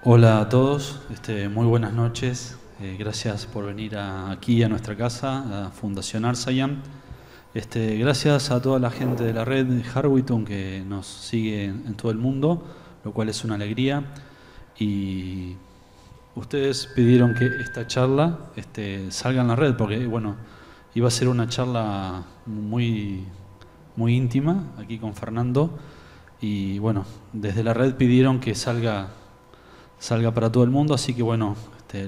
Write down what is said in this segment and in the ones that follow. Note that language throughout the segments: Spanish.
Hola a todos, muy buenas noches. Gracias por venir aquí a nuestra casa, a Fundación Arsayan. Gracias a toda la gente de la red Harwitton que nos sigue en todo el mundo, lo cual es una alegría. Y ustedes pidieron que esta charla salga en la red, porque bueno, iba a ser una charla muy íntima aquí con Fernando. Y bueno, desde la red pidieron que salga para todo el mundo, así que bueno,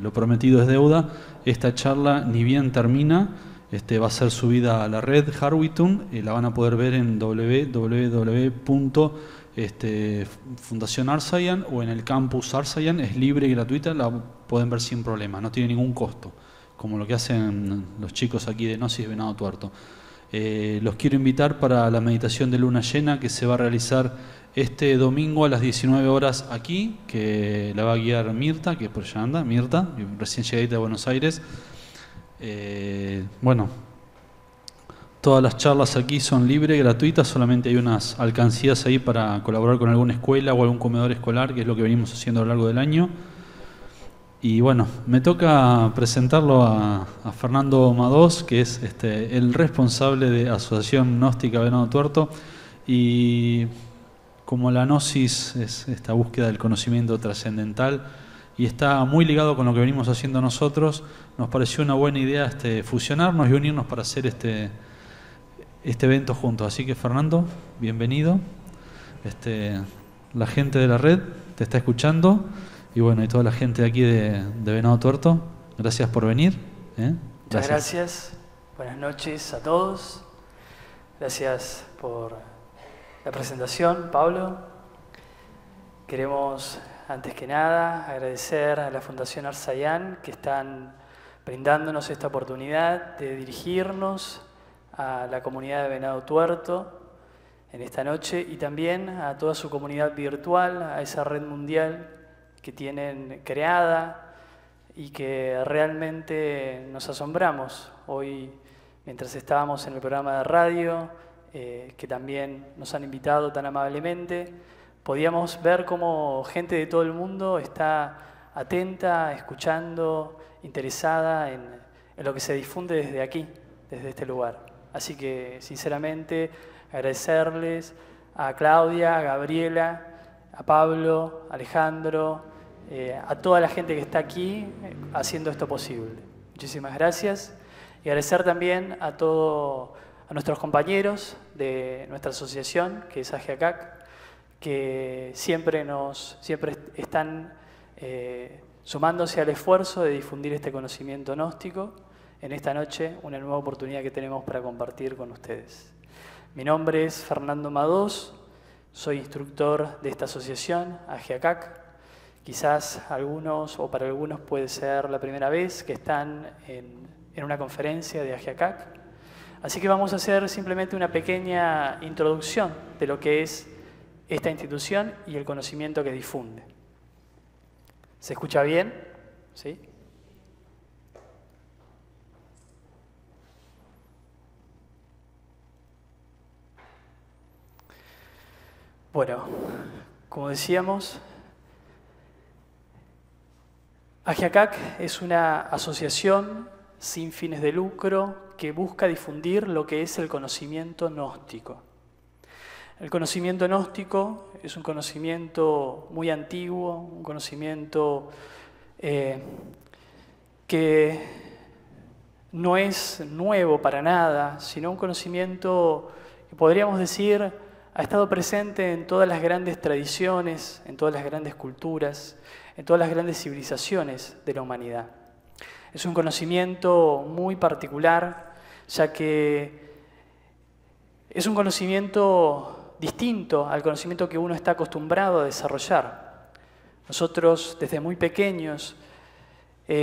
lo prometido es deuda. Esta charla ni bien termina, va a ser subida a la red Harwitton, la van a poder ver en www.fundación Arsayan o en el campus Arsayan, es libre y gratuita, la pueden ver sin problema, no tiene ningún costo, como lo que hacen los chicos aquí de Gnosis Venado Tuerto. Los quiero invitar para la meditación de luna llena que se va a realizar este domingo a las 19 horas aquí, que la va a guiar Mirta, que por allá anda, Mirta, recién llegadita de Buenos Aires. Bueno, todas las charlas aquí son libres, gratuitas, solamente hay unas alcancías ahí para colaborar con alguna escuela o algún comedor escolar, que es lo que venimos haciendo a lo largo del año. Y bueno, me toca presentarlo a Fernando Madós, que es el responsable de Asociación Gnóstica Venado Tuerto. Y como la gnosis es esta búsqueda del conocimiento trascendental y está muy ligado con lo que venimos haciendo nosotros, nos pareció una buena idea fusionarnos y unirnos para hacer este evento juntos. Así que Fernando, bienvenido. La gente de la red te está escuchando y bueno, y toda la gente de aquí de Venado Tuerto, gracias por venir. Muchas gracias. Buenas noches a todos. Gracias por la presentación, Pablo. Queremos, antes que nada, agradecer a la Fundación Arsayan que están brindándonos esta oportunidad de dirigirnos a la comunidad de Venado Tuerto en esta noche y también a toda su comunidad virtual, a esa red mundial que tienen creada y que realmente nos asombramos. Hoy, mientras estábamos en el programa de radio, que también nos han invitado tan amablemente, podíamos ver cómo gente de todo el mundo está atenta, escuchando, interesada en lo que se difunde desde aquí, desde este lugar. Así que, sinceramente, agradecerles a Claudia, a Gabriela, a Pablo, a Alejandro, a toda la gente que está aquí haciendo esto posible. Muchísimas gracias. Y agradecer también a nuestros compañeros de nuestra asociación, que es AGIACAC, que siempre están sumándose al esfuerzo de difundir este conocimiento gnóstico. En esta noche, una nueva oportunidad que tenemos para compartir con ustedes. Mi nombre es Fernando Madós, soy instructor de esta asociación, AGIACAC. Quizás para algunos puede ser la primera vez que están en una conferencia de AGIACAC. Así que vamos a hacer simplemente una pequeña introducción de lo que es esta institución y el conocimiento que difunde. ¿Se escucha bien? ¿Sí? Bueno, como decíamos, AGIACAC es una asociación sin fines de lucro que busca difundir lo que es el conocimiento gnóstico. El conocimiento gnóstico es un conocimiento muy antiguo, un conocimiento que no es nuevo para nada, sino un conocimiento que podríamos decir ha estado presente en todas las grandes tradiciones, en todas las grandes culturas, en todas las grandes civilizaciones de la humanidad. Es un conocimiento muy particular, ya que es un conocimiento distinto al conocimiento que uno está acostumbrado a desarrollar. Nosotros, desde muy pequeños,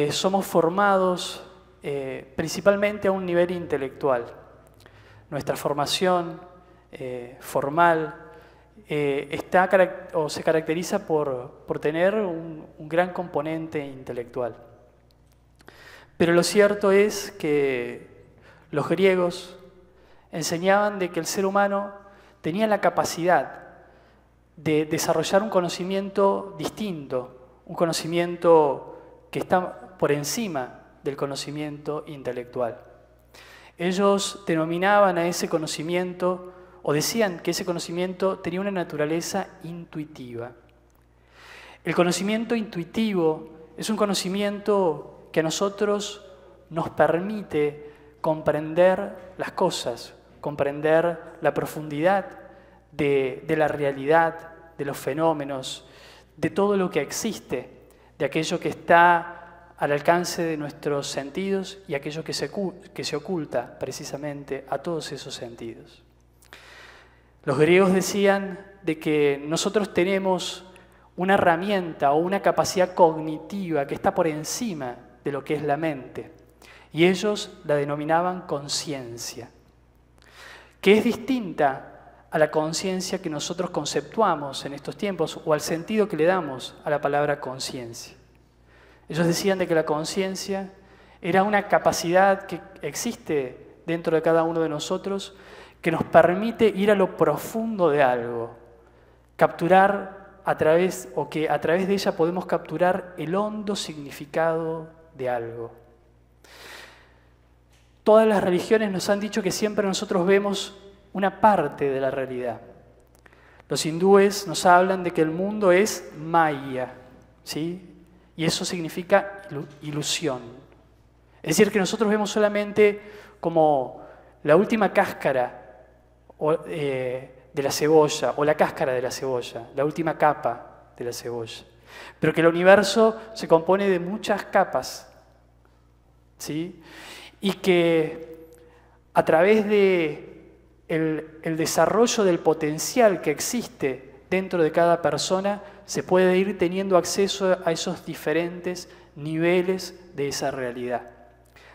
somos formados principalmente a un nivel intelectual. Nuestra formación formal se caracteriza por tener un gran componente intelectual. Pero lo cierto es que los griegos enseñaban de que el ser humano tenía la capacidad de desarrollar un conocimiento distinto, un conocimiento que está por encima del conocimiento intelectual. Ellos denominaban a ese conocimiento, o decían que ese conocimiento tenía una naturaleza intuitiva. El conocimiento intuitivo es un conocimiento que a nosotros nos permite comprender las cosas, comprender la profundidad de la realidad, de los fenómenos, de todo lo que existe, de aquello que está al alcance de nuestros sentidos y aquello que se oculta precisamente a todos esos sentidos. Los griegos decían de que nosotros tenemos una herramienta o una capacidad cognitiva que está por encima de lo que es la mente, y ellos la denominaban conciencia, que es distinta a la conciencia que nosotros conceptuamos en estos tiempos o al sentido que le damos a la palabra conciencia. Ellos decían de que la conciencia era una capacidad que existe dentro de cada uno de nosotros que nos permite ir a lo profundo de algo, capturar a través de ella podemos capturar el hondo significado de algo. Todas las religiones nos han dicho que siempre nosotros vemos una parte de la realidad. Los hindúes nos hablan de que el mundo es Maya, ¿sí? Y eso significa ilusión. Es decir, que nosotros vemos solamente como la última cáscara de la cebolla, o la cáscara de la cebolla, la última capa de la cebolla. Pero que el universo se compone de muchas capas, ¿sí? Y que a través de el desarrollo del potencial que existe dentro de cada persona, se puede ir teniendo acceso a esos diferentes niveles de esa realidad.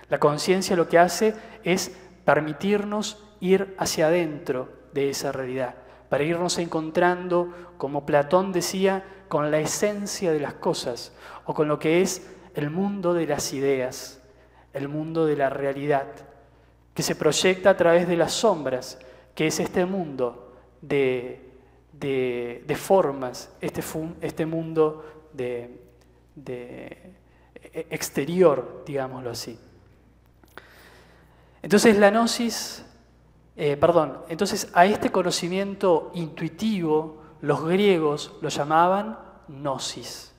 La conciencia lo que hace es permitirnos ir hacia adentro de esa realidad, para irnos encontrando, como Platón decía, con la esencia de las cosas, o con lo que es el mundo de las ideas, el mundo de la realidad, que se proyecta a través de las sombras, que es este mundo de formas, este mundo exterior, digámoslo así. Entonces la gnosis, entonces a este conocimiento intuitivo los griegos lo llamaban gnosis.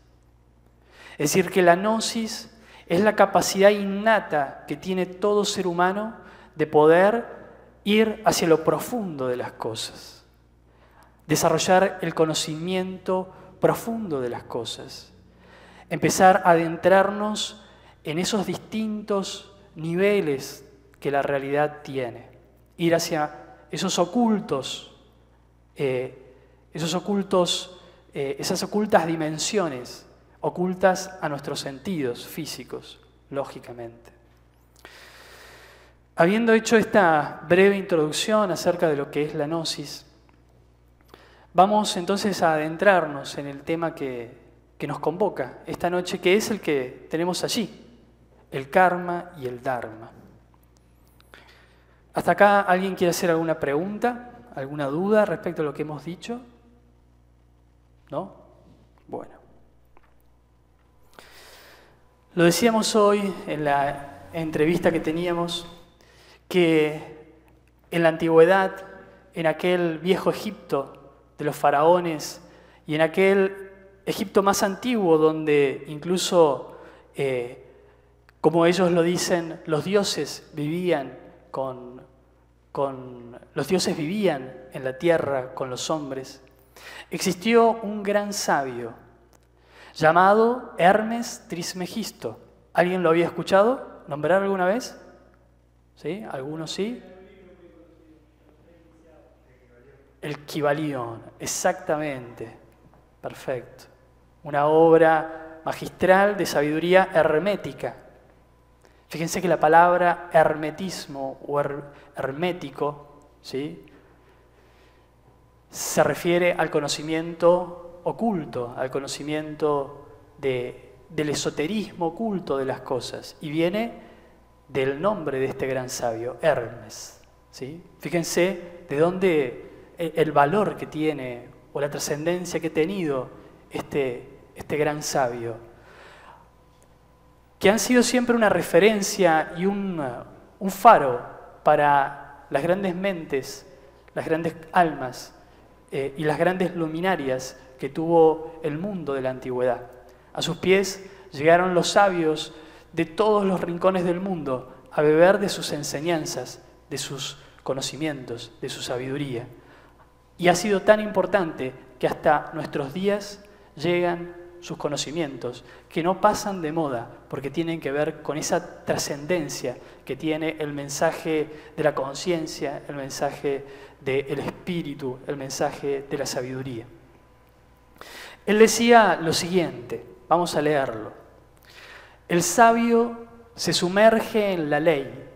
Es decir, que la gnosis es la capacidad innata que tiene todo ser humano de poder ir hacia lo profundo de las cosas, desarrollar el conocimiento profundo de las cosas, empezar a adentrarnos en esos distintos niveles que la realidad tiene, ir hacia esas ocultas dimensiones, ocultas a nuestros sentidos físicos, lógicamente. Habiendo hecho esta breve introducción acerca de lo que es la gnosis, vamos entonces a adentrarnos en el tema que nos convoca esta noche, que es el que tenemos allí, el karma y el dharma. ¿Hasta acá alguien quiere hacer alguna pregunta, alguna duda respecto a lo que hemos dicho? ¿No? Bueno. Lo decíamos hoy en la entrevista que teníamos, que en la antigüedad, en aquel viejo Egipto de los faraones y en aquel Egipto más antiguo donde incluso, como ellos lo dicen, los dioses vivían los dioses vivían en la tierra con los hombres, existió un gran sabio llamado Hermes Trismegisto. ¿Alguien lo había escuchado nombrar alguna vez? ¿Sí? ¿Algunos sí? El Kybalión, exactamente. Perfecto. Una obra magistral de sabiduría hermética. Fíjense que la palabra hermetismo o hermético, ¿sí?, se refiere al conocimiento oculto, al conocimiento del esoterismo oculto de las cosas, y viene del nombre de este gran sabio, Hermes, ¿sí? Fíjense de dónde el valor que tiene o la trascendencia que ha tenido este este gran sabio, que han sido siempre una referencia y un faro para las grandes mentes, las grandes almas y las grandes luminarias que tuvo el mundo de la antigüedad. A sus pies llegaron los sabios de todos los rincones del mundo a beber de sus enseñanzas, de sus conocimientos, de su sabiduría. Y ha sido tan importante que hasta nuestros días llegan sus conocimientos, que no pasan de moda, porque tienen que ver con esa trascendencia que tiene el mensaje de la conciencia, el mensaje del espíritu, el mensaje de la sabiduría. Él decía lo siguiente, vamos a leerlo. El sabio se sumerge en la ley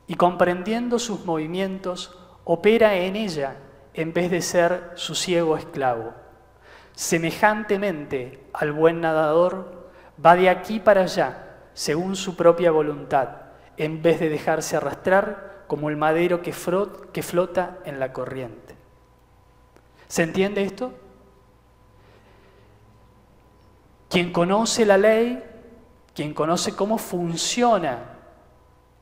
y comprendiendo sus movimientos, opera en ella en vez de ser su ciego esclavo. Semejantemente al buen nadador, va de aquí para allá, según su propia voluntad, en vez de dejarse arrastrar como el madero que flota en la corriente. ¿Se entiende esto? Quien conoce la ley, quien conoce cómo funciona,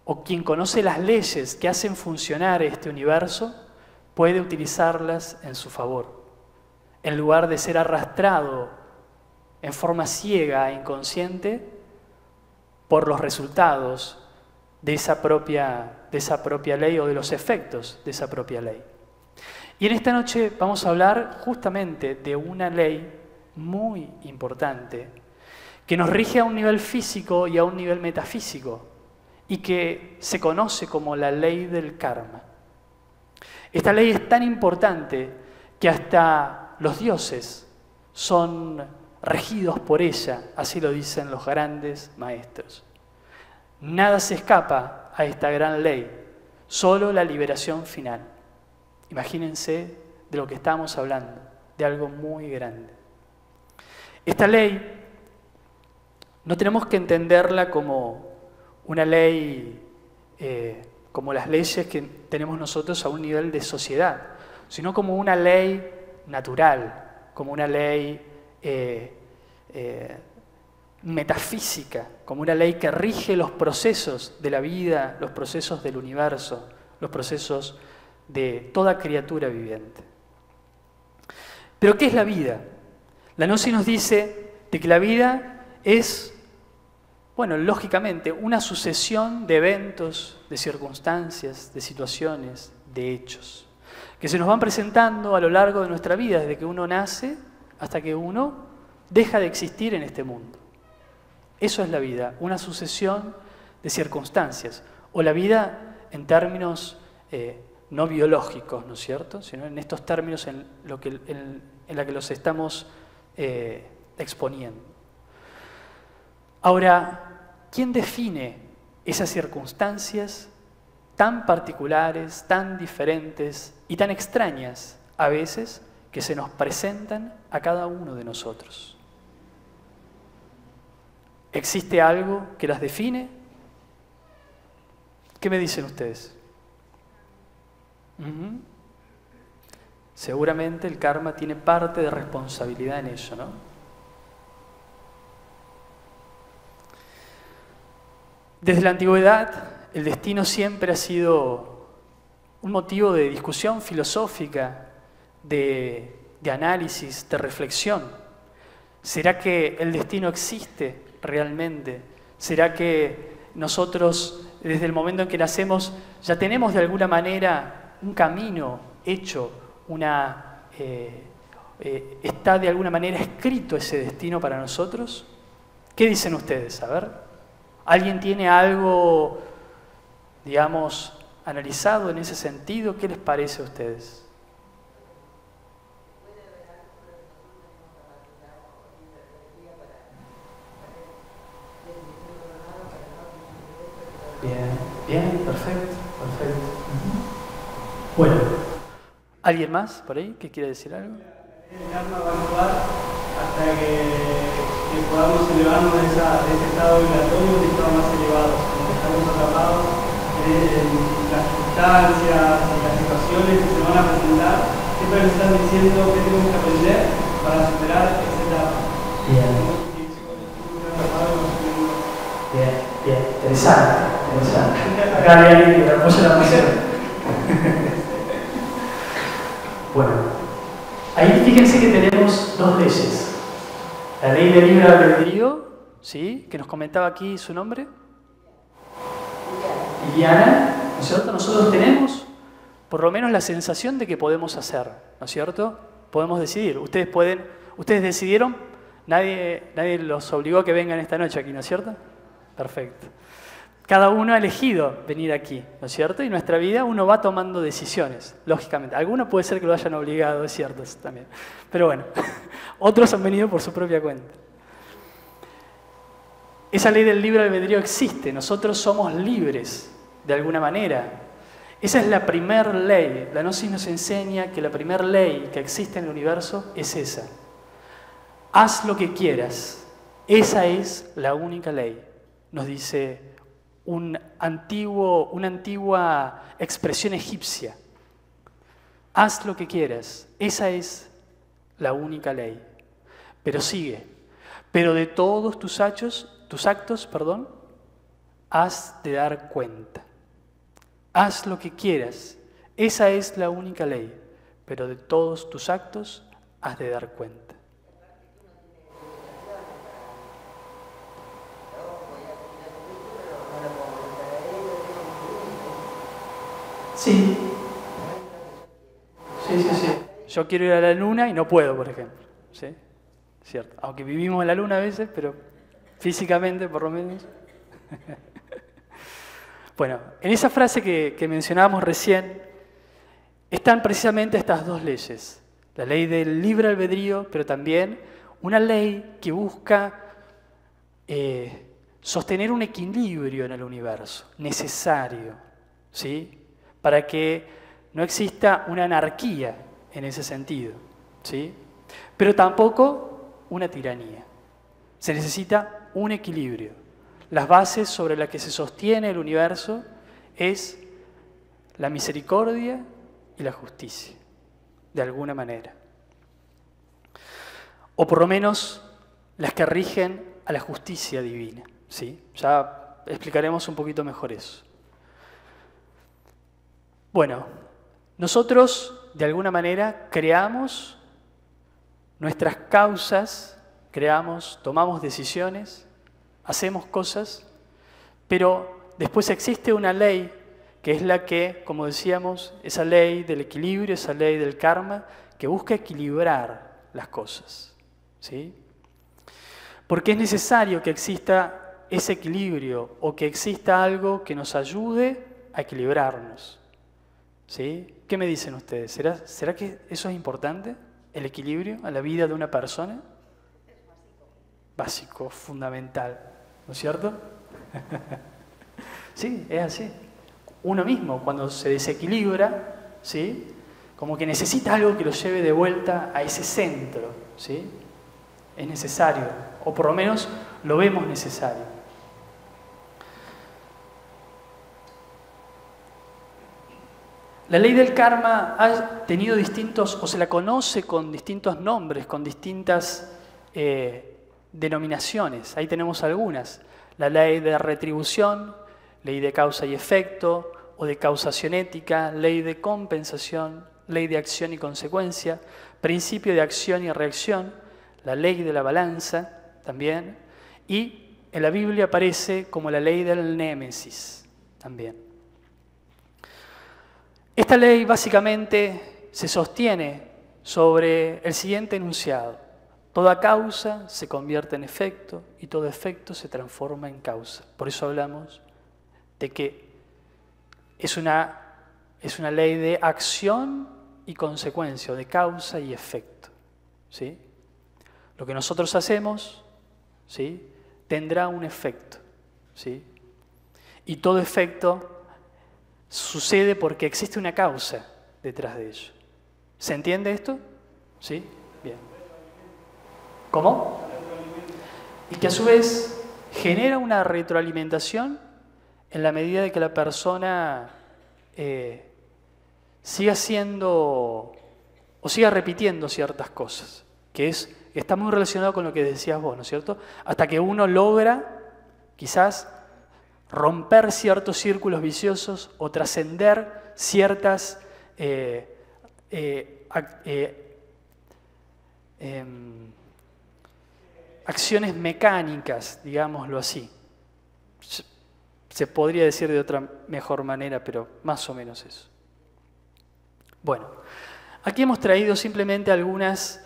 o quien conoce las leyes que hacen funcionar este universo, puede utilizarlas en su favor. En lugar de ser arrastrado en forma ciega e inconsciente por los resultados de esa propia ley o de los efectos de esa propia ley. Y en esta noche vamos a hablar justamente de una ley muy importante que nos rige a un nivel físico y a un nivel metafísico y que se conoce como la ley del karma. Esta ley es tan importante que hasta los dioses son regidos por ella, así lo dicen los grandes maestros. Nada se escapa a esta gran ley, solo la liberación final. Imagínense de lo que estamos hablando, de algo muy grande. Esta ley no tenemos que entenderla como una ley, como las leyes que tenemos nosotros a un nivel de sociedad, sino como una ley natural, como una ley metafísica, como una ley que rige los procesos de la vida, los procesos del universo, los procesos de toda criatura viviente. ¿Pero qué es la vida? La Gnosis nos dice de que la vida es, bueno, lógicamente, una sucesión de eventos, de circunstancias, de situaciones, de hechos, que se nos van presentando a lo largo de nuestra vida, desde que uno nace hasta que uno deja de existir en este mundo. Eso es la vida, una sucesión de circunstancias, o la vida en términos no biológicos, ¿no es cierto?, sino en estos términos en la que los estamos exponiendo. Ahora, ¿quién define esas circunstancias tan particulares, tan diferentes y tan extrañas a veces que se nos presentan a cada uno de nosotros? ¿Existe algo que las define? ¿Qué me dicen ustedes? Seguramente el karma tiene parte de responsabilidad en ello, ¿no? Desde la antigüedad, el destino siempre ha sido un motivo de discusión filosófica, de análisis, de reflexión. ¿Será que el destino existe realmente? ¿Será que nosotros, desde el momento en que nacemos, ya tenemos de alguna manera un camino hecho, está de alguna manera escrito ese destino para nosotros? ¿Qué dicen ustedes? A ver. ¿Alguien tiene algo, digamos, analizado en ese sentido? ¿Qué les parece a ustedes? Bien, perfecto. Bueno, ¿alguien más por ahí que quiere decir algo? El karma va a actuar hasta que podamos elevarnos de ese estado vibratorio a un estado más elevado, donde estamos atrapados en las circunstancias, en las situaciones que se van a presentar. Siempre nos están diciendo qué tenemos que aprender para superar esa etapa. Bien. Bien, bien. Interesante, interesante. Acá hay alguien que apoya la moción. Bueno, ahí fíjense que tenemos dos leyes. La ley del libre albedrío, ¿sí? Que nos comentaba aquí su nombre. Liliana, ¿no es cierto? Nosotros tenemos por lo menos la sensación de que podemos hacer, ¿no es cierto? Podemos decidir. Ustedes decidieron, nadie los obligó a que vengan esta noche aquí, ¿no es cierto? Perfecto. Cada uno ha elegido venir aquí, ¿no es cierto? Y en nuestra vida uno va tomando decisiones, lógicamente. Algunos puede ser que lo hayan obligado, es cierto, eso también. Pero bueno, otros han venido por su propia cuenta. Esa ley del libre albedrío existe, nosotros somos libres de alguna manera. Esa es la primera ley. La gnosis nos enseña que la primera ley que existe en el universo es esa. Haz lo que quieras. Esa es la única ley. Nos dice una antigua expresión egipcia. Haz lo que quieras. Esa es la única ley. Pero sigue. Pero de todos tus actos, has de dar cuenta. Haz lo que quieras. Esa es la única ley. Pero de todos tus actos has de dar cuenta. Sí. Sí. Yo quiero ir a la luna y no puedo, por ejemplo. ¿Sí? Cierto. Aunque vivimos en la luna a veces, pero físicamente por lo menos. Bueno, en esa frase que mencionábamos recién, están precisamente estas dos leyes. La ley del libre albedrío, pero también una ley que busca sostener un equilibrio en el universo, necesario, ¿sí? Para que no exista una anarquía en ese sentido, ¿sí? Pero tampoco una tiranía. Se necesita un equilibrio. Las bases sobre las que se sostiene el universo es la misericordia y la justicia, de alguna manera. O por lo menos las que rigen a la justicia divina, ¿sí? Ya explicaremos un poquito mejor eso. Bueno, nosotros de alguna manera creamos nuestras causas, tomamos decisiones, hacemos cosas, pero después existe una ley que es la que, como decíamos, esa ley del equilibrio, esa ley del karma, que busca equilibrar las cosas, ¿sí? Porque es necesario que exista ese equilibrio o que exista algo que nos ayude a equilibrarnos, ¿sí? ¿Qué me dicen ustedes? ¿Será que eso es importante? ¿El equilibrio a la vida de una persona? Básico, fundamental, ¿no es cierto? Sí, es así. Uno mismo, cuando se desequilibra, ¿sí? Como que necesita algo que lo lleve de vuelta a ese centro, ¿sí? Es necesario, o por lo menos lo vemos necesario. La ley del karma ha tenido distintos, o se la conoce con distintos nombres, con distintas denominaciones. Ahí tenemos algunas. La ley de retribución, ley de causa y efecto, o de causación ética, ley de compensación, ley de acción y consecuencia, principio de acción y reacción, la ley de la balanza también, y en la Biblia aparece como la ley del némesis también. Esta ley básicamente se sostiene sobre el siguiente enunciado: toda causa se convierte en efecto y todo efecto se transforma en causa. Por eso hablamos de que es una ley de acción y consecuencia, de causa y efecto, ¿sí? Lo que nosotros hacemos, ¿sí?, tendrá un efecto, ¿sí? Y todo efecto sucede porque existe una causa detrás de ello. ¿Se entiende esto? ¿Sí? Bien. ¿Cómo? Y que a su vez genera una retroalimentación en la medida de que la persona siga siendo o siga repitiendo ciertas cosas, que es está muy relacionado con lo que decías vos, ¿no es cierto? Hasta que uno logra, quizás, romper ciertos círculos viciosos o trascender ciertas acciones mecánicas, digámoslo así. Se podría decir de otra mejor manera, pero más o menos eso. Bueno, aquí hemos traído simplemente algunos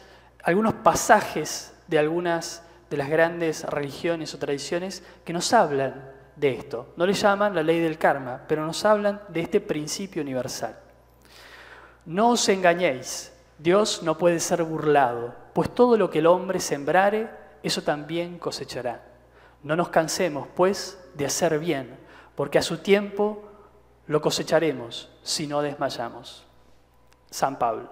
pasajes de algunas de las grandes religiones o tradiciones que nos hablan de esto. No le llaman la ley del karma, pero nos hablan de este principio universal. No os engañéis, Dios no puede ser burlado, pues todo lo que el hombre sembrare, eso también cosechará. No nos cansemos, pues, de hacer bien, porque a su tiempo lo cosecharemos si no desmayamos. San Pablo.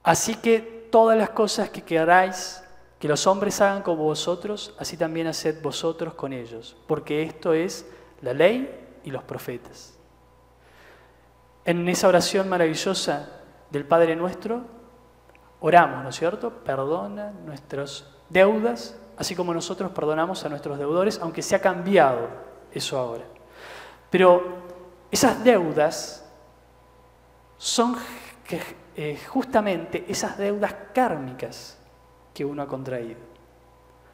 Así que todas las cosas que queráis que los hombres hagan con vosotros, así también haced vosotros con ellos, porque esto es la ley y los profetas. En esa oración maravillosa del Padre Nuestro, oramos, ¿no es cierto? Perdona nuestras deudas, así como nosotros perdonamos a nuestros deudores, aunque se ha cambiado eso ahora. Pero esas deudas son justamente esas deudas kármicas que uno ha contraído.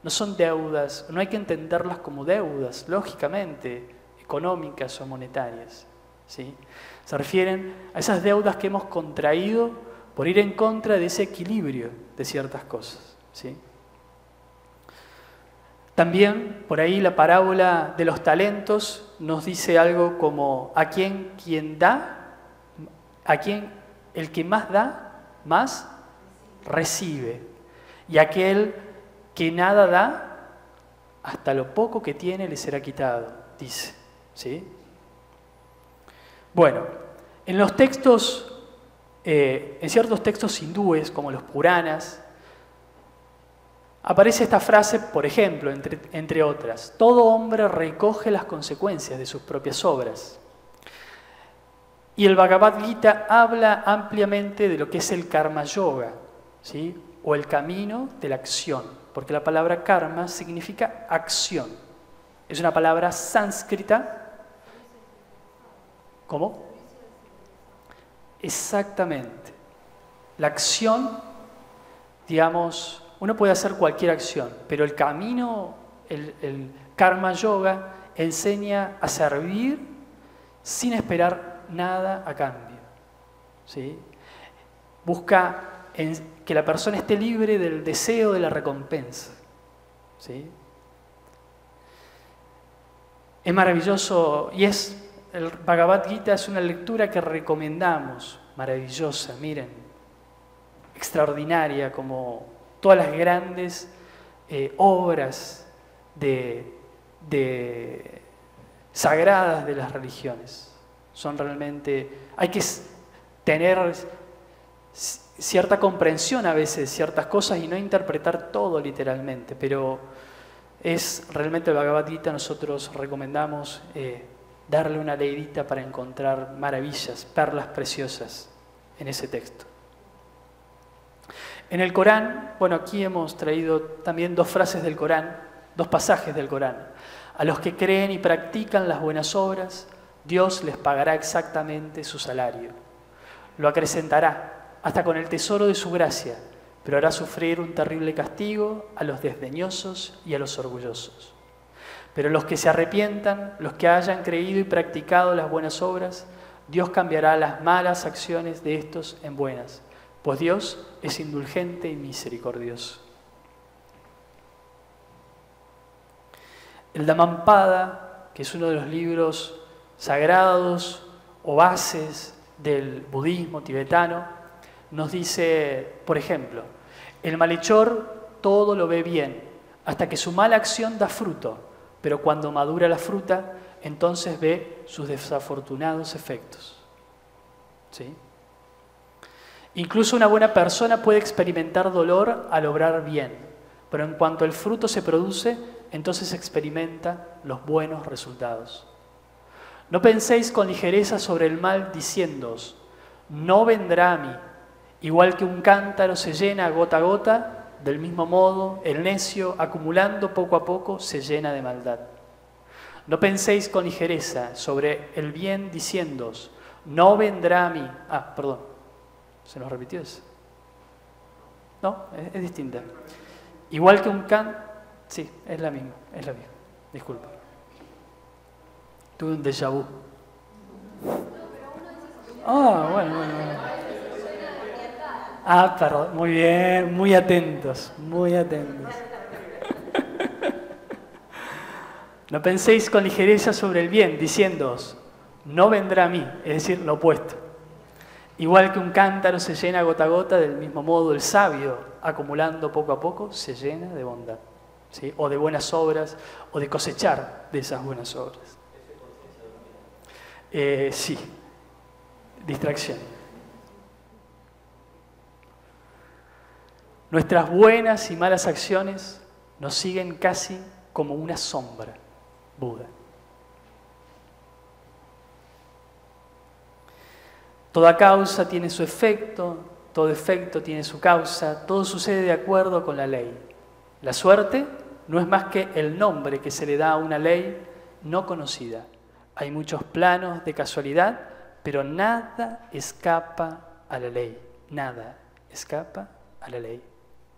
No son deudas, no hay que entenderlas como deudas, lógicamente, económicas o monetarias, ¿sí? Se refieren a esas deudas que hemos contraído por ir en contra de ese equilibrio de ciertas cosas, ¿sí? También, por ahí, la parábola de los talentos nos dice algo como a quien el que más da, más recibe. Y aquel que nada da, hasta lo poco que tiene le será quitado, dice, ¿sí? Bueno, en los textos, en ciertos textos hindúes, como los Puranas, aparece esta frase, por ejemplo, entre otras: todo hombre recoge las consecuencias de sus propias obras. Y el Bhagavad Gita habla ampliamente de lo que es el karma yoga, ¿sí? O el camino de la acción, porque la palabra karma significa acción. Es una palabra sánscrita. ¿Cómo? Exactamente. La acción, digamos, uno puede hacer cualquier acción, pero el camino, el karma yoga, enseña a servir sin esperar nada a cambio, ¿sí? Busca que la persona esté libre del deseo de la recompensa, ¿sí? Es maravilloso y el Bhagavad Gita es una lectura que recomendamos, maravillosa, miren, extraordinaria, como todas las grandes obras sagradas de las religiones. Son realmente, hay que tener cierta comprensión a veces de ciertas cosas y no interpretar todo literalmente, pero es realmente el Bhagavad Gita. Nosotros recomendamos darle una leidita para encontrar maravillas, perlas preciosas en ese texto. En el Corán, bueno, aquí hemos traído también dos frases del Corán, dos pasajes del Corán. A los que creen y practican las buenas obras, Dios les pagará exactamente su salario. Lo acrecentará hasta con el tesoro de su gracia, pero hará sufrir un terrible castigo a los desdeñosos y a los orgullosos. Pero los que se arrepientan, los que hayan creído y practicado las buenas obras, Dios cambiará las malas acciones de estos en buenas, pues Dios es indulgente y misericordioso. El Dhammapada, que es uno de los libros sagrados o bases del budismo tibetano, nos dice, por ejemplo, el malhechor todo lo ve bien, hasta que su mala acción da fruto, pero cuando madura la fruta, entonces ve sus desafortunados efectos, ¿sí? Incluso una buena persona puede experimentar dolor al obrar bien, pero en cuanto el fruto se produce, entonces experimenta los buenos resultados. No penséis con ligereza sobre el mal diciéndoos, no vendrá a mí. Igual que un cántaro se llena gota a gota, Del mismo modo, el necio, acumulando poco a poco, se llena de maldad. No penséis con ligereza sobre el bien diciéndoos, no vendrá a mí. Ah, perdón, ¿se nos repitió eso? No, es distinta. Igual que un can... Sí, es la misma, disculpa. Tuve un déjà vu. Ah, bueno. Ah, perdón, muy bien, muy atentos. No penséis con ligereza sobre el bien, diciéndoos, no vendrá a mí, es decir, lo opuesto. Igual que un cántaro se llena gota a gota, del mismo modo el sabio, acumulando poco a poco, se llena de bondad, ¿sí? O de buenas obras, o de cosechar de esas buenas obras. Sí, distracción. Nuestras buenas y malas acciones nos siguen casi como una sombra, Buda. Toda causa tiene su efecto, todo efecto tiene su causa, todo sucede de acuerdo con la ley. La suerte no es más que el nombre que se le da a una ley no conocida. Hay muchos planos de casualidad, pero nada escapa a la ley. Nada escapa a la ley.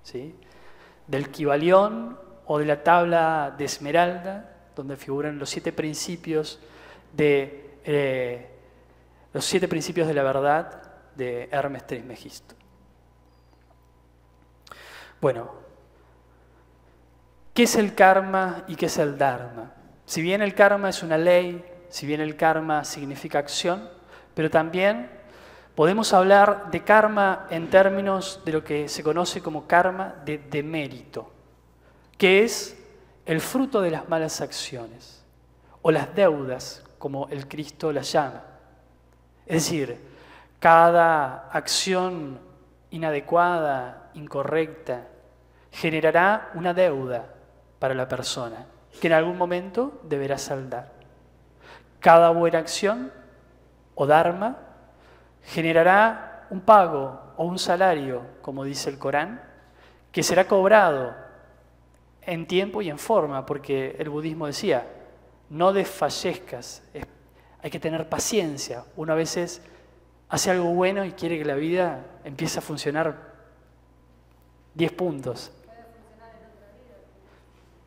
¿Sí? Del Kybalión o de la tabla de Esmeralda, donde figuran los 7 principios de la verdad de Hermes Trismegisto. Bueno, ¿qué es el karma y qué es el dharma? Si bien el karma es una ley, si bien el karma significa acción, pero también podemos hablar de karma en términos de lo que se conoce como karma de demérito, que es el fruto de las malas acciones, o las deudas, como el Cristo las llama. Es decir, cada acción inadecuada, incorrecta, generará una deuda para la persona, que en algún momento deberá saldar. Cada buena acción, o dharma, generará un pago o un salario, como dice el Corán, que será cobrado en tiempo y en forma, porque el budismo decía, no desfallezcas, hay que tener paciencia. Uno a veces hace algo bueno y quiere que la vida empiece a funcionar 10 puntos.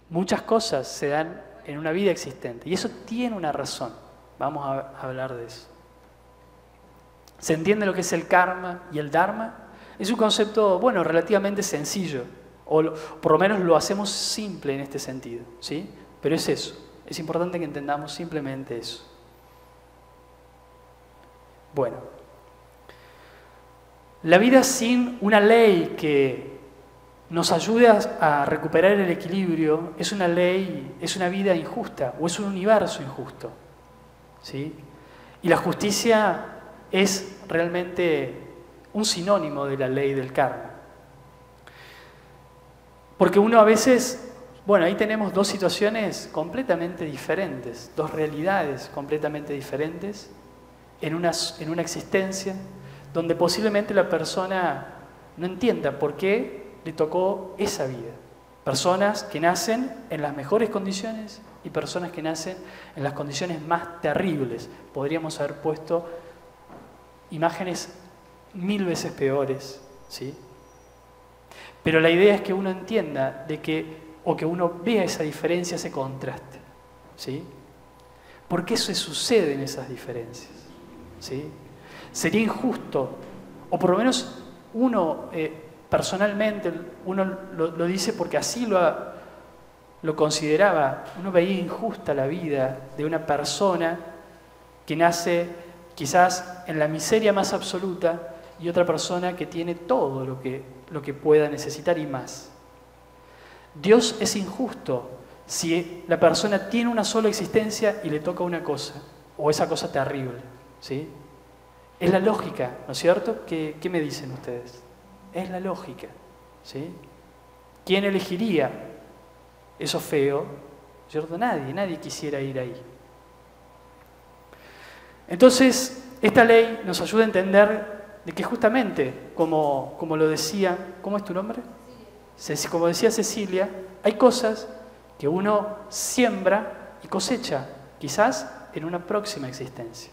Muchas cosas se dan en una vida existente y eso tiene una razón. Vamos a hablar de eso. ¿Se entiende lo que es el karma y el dharma? Es un concepto, bueno, relativamente sencillo, o por lo menos lo hacemos simple en este sentido, ¿sí? Pero es eso, es importante que entendamos simplemente eso. Bueno, la vida sin una ley que nos ayude a recuperar el equilibrio es una ley, es una vida injusta o es un universo injusto, ¿sí? Y la justicia es realmente un sinónimo de la ley del karma. Porque uno a veces, bueno, ahí tenemos dos situaciones completamente diferentes, dos realidades completamente diferentes en una existencia donde posiblemente la persona no entienda por qué le tocó esa vida. Personas que nacen en las mejores condiciones y personas que nacen en las condiciones más terribles. Podríamos haber puesto imágenes 1000 veces peores, ¿sí? Pero la idea es que uno entienda o que uno vea esa diferencia, ese contraste, ¿sí? ¿Por qué se suceden esas diferencias? ¿Sí? Sería injusto, o por lo menos uno personalmente, uno lo dice porque así lo consideraba, uno veía injusta la vida de una persona que nace quizás en la miseria más absoluta y otra persona que tiene todo lo que pueda necesitar y más. Dios es injusto si la persona tiene una sola existencia y le toca una cosa, o esa cosa terrible, ¿sí? Es la lógica, ¿no es cierto? ¿Qué me dicen ustedes? Es la lógica, ¿sí? ¿Quién elegiría eso feo? ¿Cierto? Nadie quisiera ir ahí. Entonces, esta ley nos ayuda a entender de que justamente, como lo decía, ¿cómo es tu nombre? Como decía Cecilia, hay cosas que uno siembra y cosecha, quizás en una próxima existencia.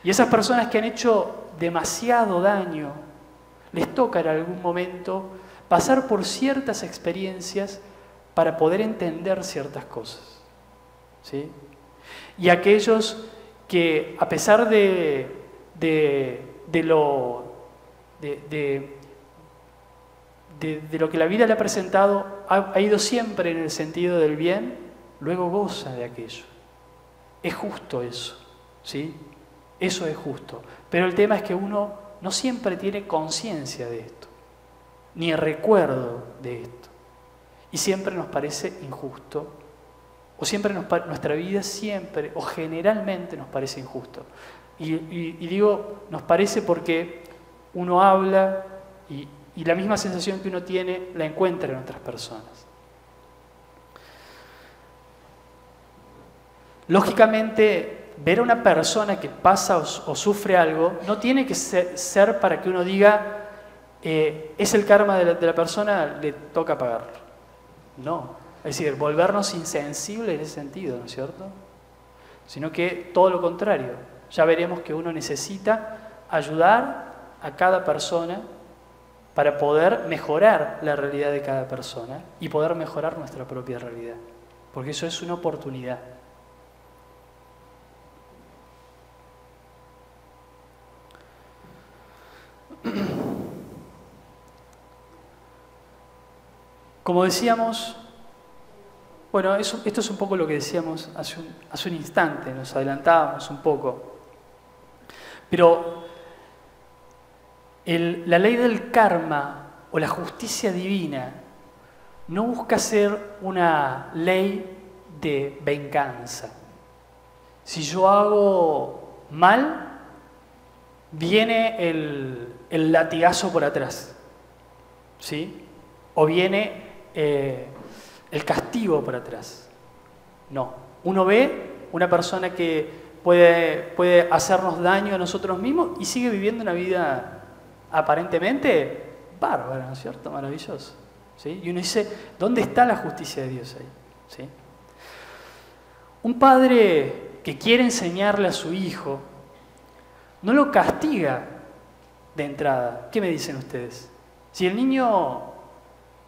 Y esas personas que han hecho demasiado daño, les toca en algún momento pasar por ciertas experiencias para poder entender ciertas cosas, ¿sí? Y aquellos que, a pesar de lo que la vida le ha presentado, ha ido siempre en el sentido del bien, luego goza de aquello. Es justo eso, ¿sí? Eso es justo. Pero el tema es que uno no siempre tiene conciencia de esto, ni recuerdo de esto. Y siempre nos parece injusto, o siempre nuestra vida siempre, o generalmente nos parece injusto. Y digo, nos parece porque uno habla y la misma sensación que uno tiene la encuentra en otras personas. Lógicamente, ver a una persona que pasa o sufre algo no tiene que ser para que uno diga es el karma de la persona, le toca pagarlo. No, es decir, volvernos insensibles en ese sentido, ¿no es cierto? Sino que todo lo contrario. Ya veremos que uno necesita ayudar a cada persona para poder mejorar la realidad de cada persona y poder mejorar nuestra propia realidad. Porque eso es una oportunidad. Como decíamos, bueno, esto es un poco lo que decíamos hace un instante, nos adelantábamos un poco. Pero la ley del karma o la justicia divina no busca ser una ley de venganza. Si yo hago mal, viene el latigazo por atrás, ¿sí? O viene el castigo por atrás. No. Uno ve una persona que puede hacernos daño a nosotros mismos y sigue viviendo una vida aparentemente bárbara, ¿no es cierto? Maravillosa, ¿sí? Y uno dice, ¿dónde está la justicia de Dios ahí? ¿Sí? Un padre que quiere enseñarle a su hijo no lo castiga de entrada. ¿Qué me dicen ustedes? Si el niño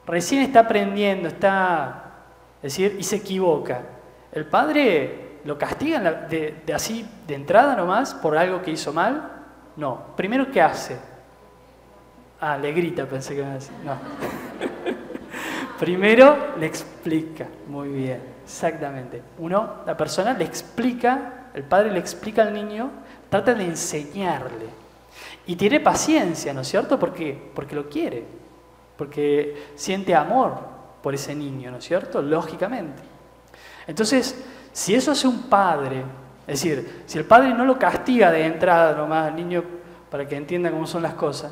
recién está aprendiendo, y se equivoca, ¿el padre lo castiga así de entrada nomás por algo que hizo mal? No. Primero, ¿qué hace? Le grita, pensé que iba a decir. No. Primero le explica. Muy bien, exactamente. La persona le explica, el padre le explica al niño, trata de enseñarle. Y tiene paciencia, ¿no es cierto? ¿Por qué? Porque lo quiere. Porque siente amor por ese niño, ¿no es cierto? Lógicamente. Entonces, si eso hace un padre, es decir, si el padre no lo castiga de entrada nomás al niño para que entienda cómo son las cosas,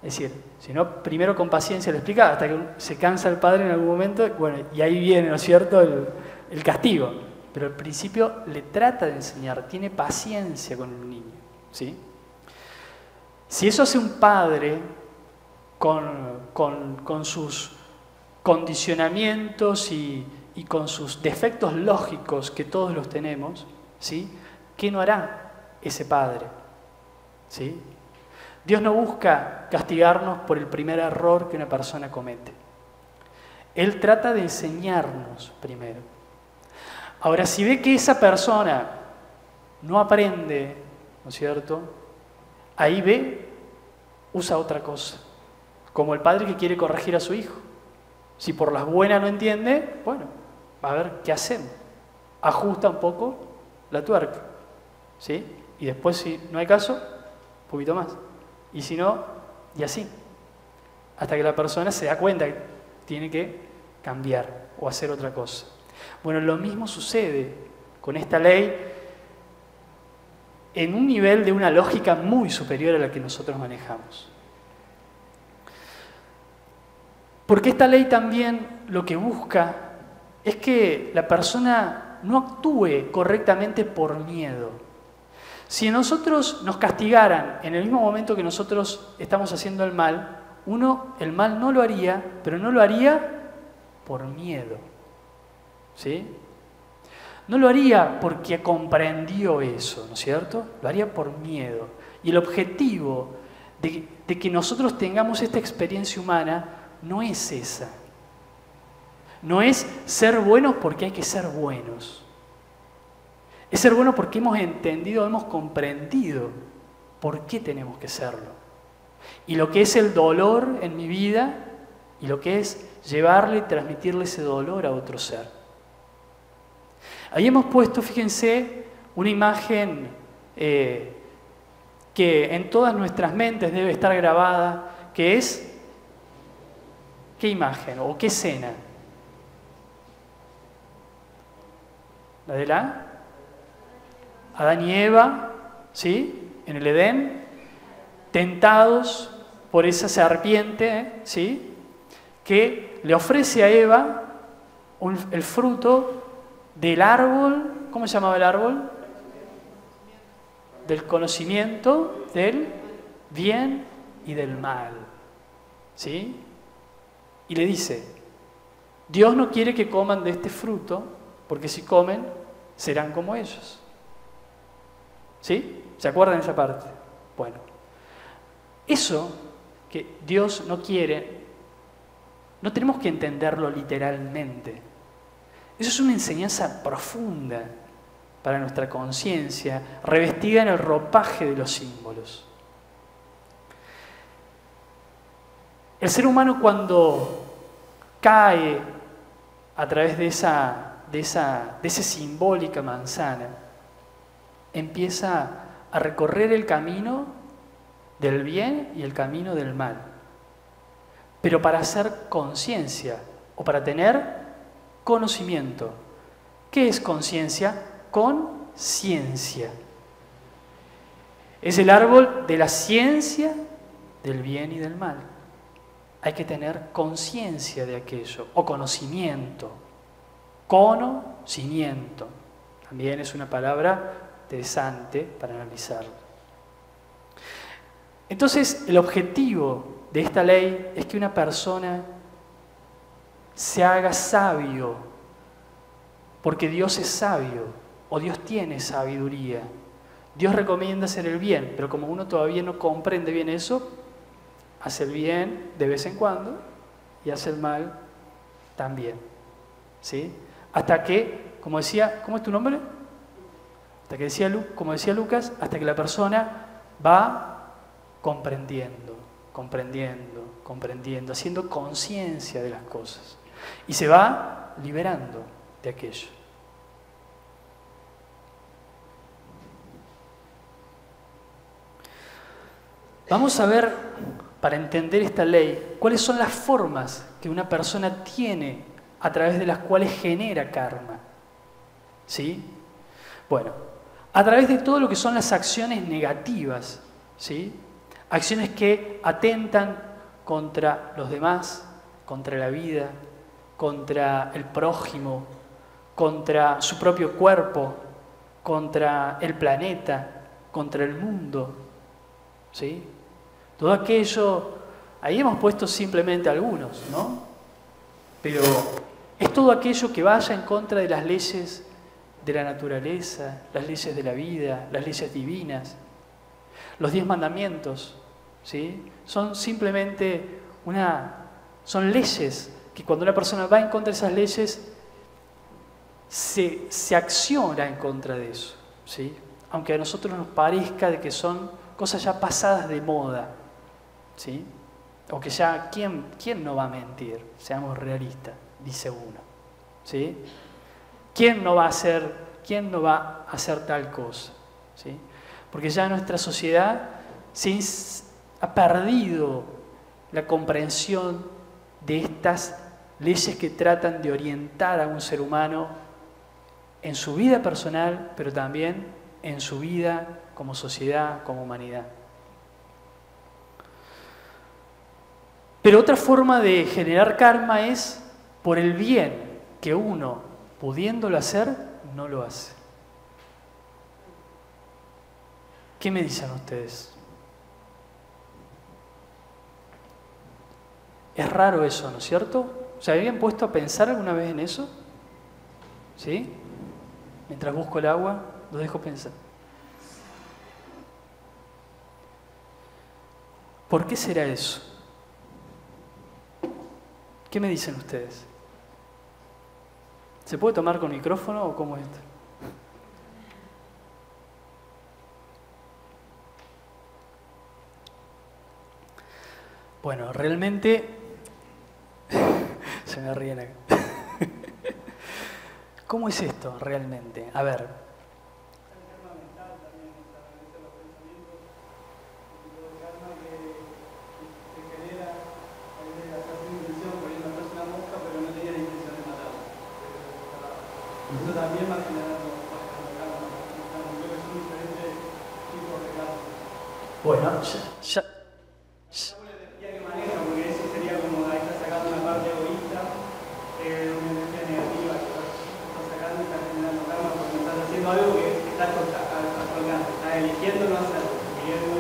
es decir, sino primero con paciencia le explica hasta que se cansa el padre en algún momento, bueno, y ahí viene, ¿no es cierto?, el castigo. Pero al principio le trata de enseñar, tiene paciencia con el niño, ¿sí? Si eso hace un padre con sus condicionamientos y con sus defectos lógicos que todos los tenemos, ¿sí? ¿Qué no hará ese padre? ¿Sí? Dios no busca castigarnos por el primer error que una persona comete. Él trata de enseñarnos primero. Ahora, si ve que esa persona no aprende, ¿no es cierto?, ahí usa otra cosa. Como el padre que quiere corregir a su hijo. Si por las buenas no entiende, bueno, a ver qué hacemos. Ajusta un poco la tuerca, ¿sí? Y después, si no hay caso, un poquito más. Y si no, y así. Hasta que la persona se da cuenta que tiene que cambiar o hacer otra cosa. Bueno, lo mismo sucede con esta ley en un nivel de una lógica muy superior a la que nosotros manejamos. Porque esta ley también lo que busca es que la persona no actúe correctamente por miedo. Si nosotros nos castigaran en el mismo momento que nosotros estamos haciendo el mal, uno el mal no lo haría, pero no lo haría por miedo. ¿Sí? No lo haría porque comprendió eso, ¿no es cierto? Lo haría por miedo. Y el objetivo de que nosotros tengamos esta experiencia humana no es esa. No es ser buenos porque hay que ser buenos. Es ser buenos porque hemos entendido, hemos comprendido por qué tenemos que serlo. Y lo que es el dolor en mi vida y lo que es llevarle y transmitirle ese dolor a otro ser. Ahí hemos puesto, fíjense, una imagen que en todas nuestras mentes debe estar grabada, que es, ¿qué imagen o qué escena? La de Adán y Eva, ¿sí? En el Edén, tentados por esa serpiente, ¿sí? Que le ofrece a Eva el fruto del árbol. ¿Cómo se llamaba el árbol? Del conocimiento del bien y del mal, ¿sí? Y le dice, Dios no quiere que coman de este fruto, porque si comen, serán como ellos. ¿Sí? ¿Se acuerdan de esa parte? Bueno, eso que Dios no quiere, no tenemos que entenderlo literalmente. Eso es una enseñanza profunda para nuestra conciencia, revestida en el ropaje de los símbolos. El ser humano, cuando cae a través de esa simbólica manzana, empieza a recorrer el camino del bien y el camino del mal. Pero para hacer conciencia o para tener conocimiento. ¿Qué es conciencia? Conciencia. Es el árbol de la ciencia del bien y del mal. Hay que tener conciencia de aquello, o conocimiento. Conocimiento. También es una palabra interesante para analizarlo. Entonces, el objetivo de esta ley es que una persona se haga sabio, porque Dios es sabio, o Dios tiene sabiduría. Dios recomienda hacer el bien, pero como uno todavía no comprende bien eso, hace el bien de vez en cuando y hace el mal también. ¿Sí? Hasta que, como decía, ¿cómo es tu nombre? Hasta que decía, como decía Lucas, hasta que la persona va comprendiendo, haciendo conciencia de las cosas. Y se va liberando de aquello. Vamos a ver, para entender esta ley, cuáles son las formas que una persona tiene a través de las cuales genera karma. ¿Sí? Bueno, a través de todo lo que son las acciones negativas, ¿sí? Acciones que atentan contra los demás, contra la vida, contra el prójimo, contra su propio cuerpo, contra el planeta, contra el mundo. ¿Sí? Todo aquello, ahí hemos puesto simplemente algunos, ¿no? Pero es todo aquello que vaya en contra de las leyes de la naturaleza, las leyes de la vida, las leyes divinas. Los 10 mandamientos, ¿sí? Son simplemente son leyes que cuando una persona va en contra de esas leyes, se acciona en contra de eso, ¿sí? Aunque a nosotros nos parezca de que son cosas ya pasadas de moda, ¿sí? O que ya, ¿quién no va a mentir? Seamos realistas, dice uno, ¿sí? ¿Quién no va a hacer tal cosa? ¿Sí? Porque ya nuestra sociedad ha perdido la comprensión de estas leyes que tratan de orientar a un ser humano en su vida personal, pero también en su vida como sociedad, como humanidad. Pero otra forma de generar karma es por el bien que uno, pudiéndolo hacer, no lo hace. ¿Qué me dicen ustedes? Es raro eso, ¿no es cierto? ¿Se habían puesto a pensar alguna vez en eso? ¿Sí? Mientras busco el agua, los dejo pensar. ¿Por qué será eso? ¿Qué me dicen ustedes? ¿Se puede tomar con micrófono o cómo es esto? Bueno, realmente se me ríen acá. ¿Cómo es esto realmente? A ver. Eso también va generando diferentes tipos de karma. Bueno, La energía que maneja, porque eso sería como ahí está sacando una parte egoísta, una energía negativa que está sacando y está generando karma porque estás haciendo algo que estás colgando, estás eligiendo no hacerlo, eligiendo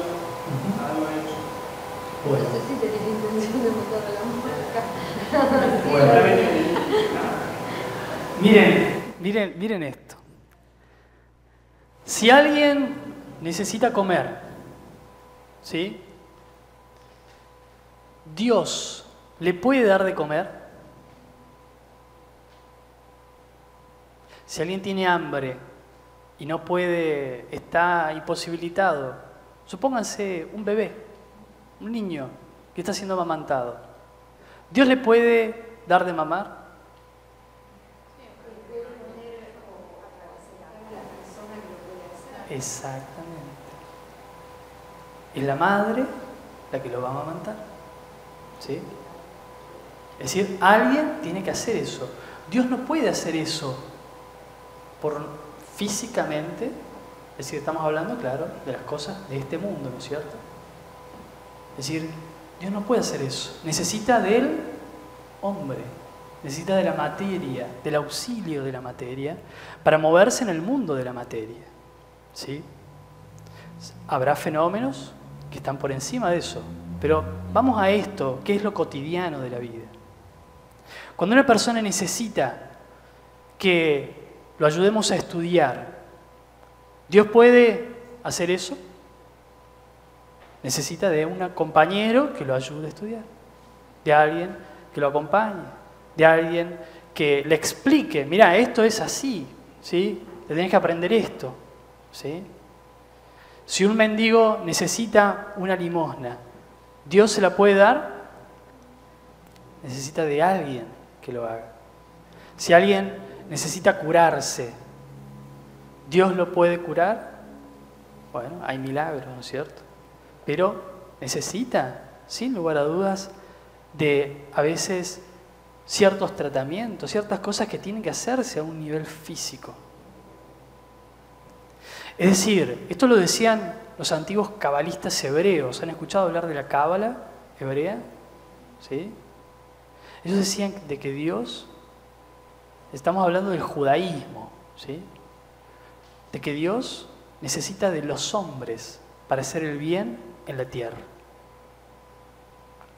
algo hecho. Bueno. No sé si tenés intención de botar la música. Miren esto. Si alguien necesita comer, ¿sí? ¿Dios le puede dar de comer? Si alguien tiene hambre y no puede, está imposibilitado, supónganse un bebé, un niño que está siendo amamantado, ¿Dios le puede dar de mamar? Exactamente. Es la madre la que lo va a amamantar. ¿Sí? Es decir, alguien tiene que hacer eso. Dios no puede hacer eso físicamente. Es decir, estamos hablando, claro, de las cosas de este mundo, ¿no es cierto? Es decir, Dios no puede hacer eso. Necesita del hombre. Necesita de la materia, del auxilio de la materia, para moverse en el mundo de la materia. ¿Sí? Habrá fenómenos que están por encima de eso, pero vamos a esto, que es lo cotidiano de la vida. Cuando una persona necesita que lo ayudemos a estudiar, ¿Dios puede hacer eso? Necesita de un compañero que lo ayude a estudiar, de alguien que lo acompañe, de alguien que le explique, mira, esto es así, ¿sí? Te tenés que aprender esto. ¿Sí? Si un mendigo necesita una limosna, ¿Dios se la puede dar? Necesita de alguien que lo haga. Si alguien necesita curarse, ¿Dios lo puede curar? Bueno, hay milagros, ¿no es cierto? Pero necesita, sin lugar a dudas, de a veces ciertos tratamientos, ciertas cosas que tienen que hacerse a un nivel físico. Es decir, esto lo decían los antiguos cabalistas hebreos. ¿Han escuchado hablar de la cábala hebrea? ¿Sí? Ellos decían de que Dios, estamos hablando del judaísmo, ¿sí? De que Dios necesita de los hombres para hacer el bien en la tierra.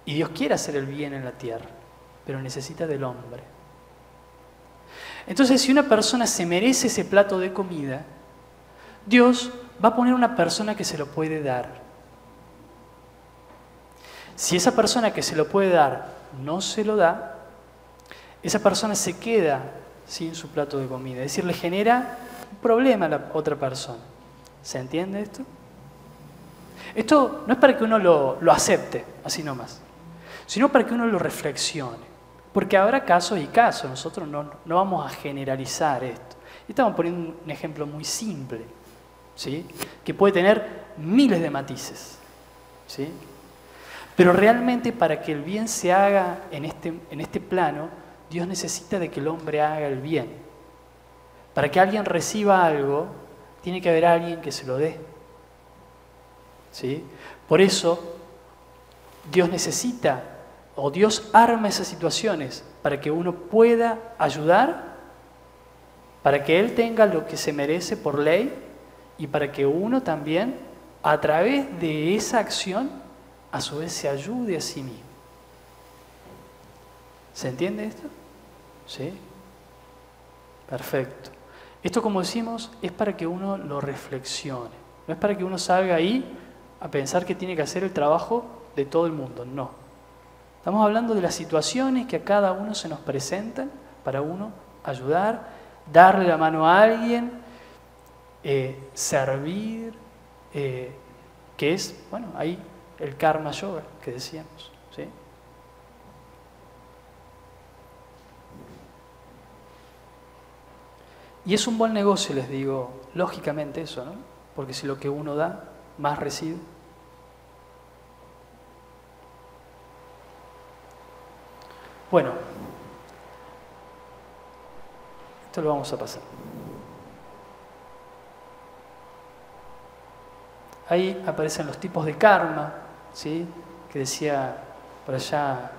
Y Dios quiere hacer el bien en la tierra, pero necesita del hombre. Entonces, si una persona se merece ese plato de comida, Dios va a poner una persona que se lo puede dar. Si esa persona que se lo puede dar no se lo da, esa persona se queda sin su plato de comida. Es decir, le genera un problema a la otra persona. ¿Se entiende esto? Esto no es para que uno lo acepte, así nomás, sino para que uno lo reflexione. Porque habrá casos y casos, nosotros no vamos a generalizar esto. Estamos poniendo un ejemplo muy simple, ¿sí? Que puede tener miles de matices, ¿sí? Pero realmente para que el bien se haga en este plano, Dios necesita de que el hombre haga el bien. Para que alguien reciba algo, tiene que haber alguien que se lo dé, ¿sí? Por eso, Dios necesita, o Dios arma esas situaciones para que uno pueda ayudar, para que Él tenga lo que se merece por ley y para que uno también, a través de esa acción, a su vez se ayude a sí mismo. ¿Se entiende esto? ¿Sí? Perfecto. Esto, como decimos, es para que uno lo reflexione. No es para que uno salga ahí a pensar que tiene que hacer el trabajo de todo el mundo. No. Estamos hablando de las situaciones que a cada uno se nos presentan para uno ayudar, darle la mano a alguien, servir, que es, bueno, ahí el karma yoga que decíamos, ¿sí? Y es un buen negocio, les digo, lógicamente eso, ¿no? Porque si lo que uno da, más recibe. Bueno, esto lo vamos a pasar. Ahí aparecen los tipos de karma, ¿sí? Que decía por allá,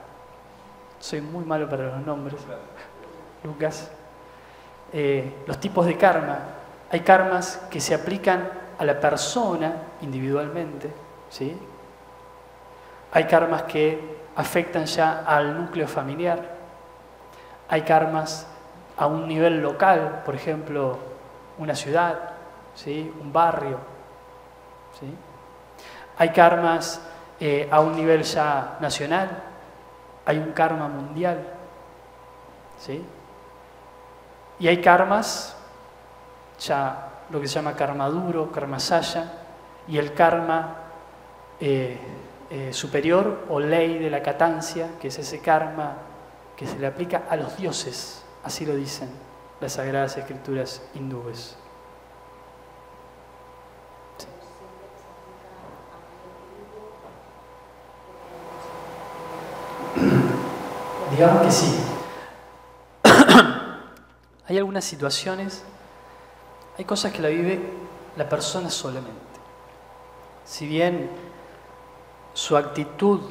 soy muy malo para los nombres, Lucas. Los tipos de karma. Hay karmas que se aplican a la persona individualmente, ¿sí? Hay karmas que afectan ya al núcleo familiar. Hay karmas a un nivel local, por ejemplo, una ciudad, ¿sí? Un barrio, ¿sí? Hay karmas a un nivel ya nacional. Hay un karma mundial, ¿sí? Y hay karmas, ya lo que se llama karma duro, karma saya, y el karma superior o ley de la catancia, que es ese karma que se le aplica a los dioses, así lo dicen las sagradas escrituras hindúes. Sí. Digamos que sí. Hay algunas situaciones, hay cosas que la vive la persona solamente. Si bien su actitud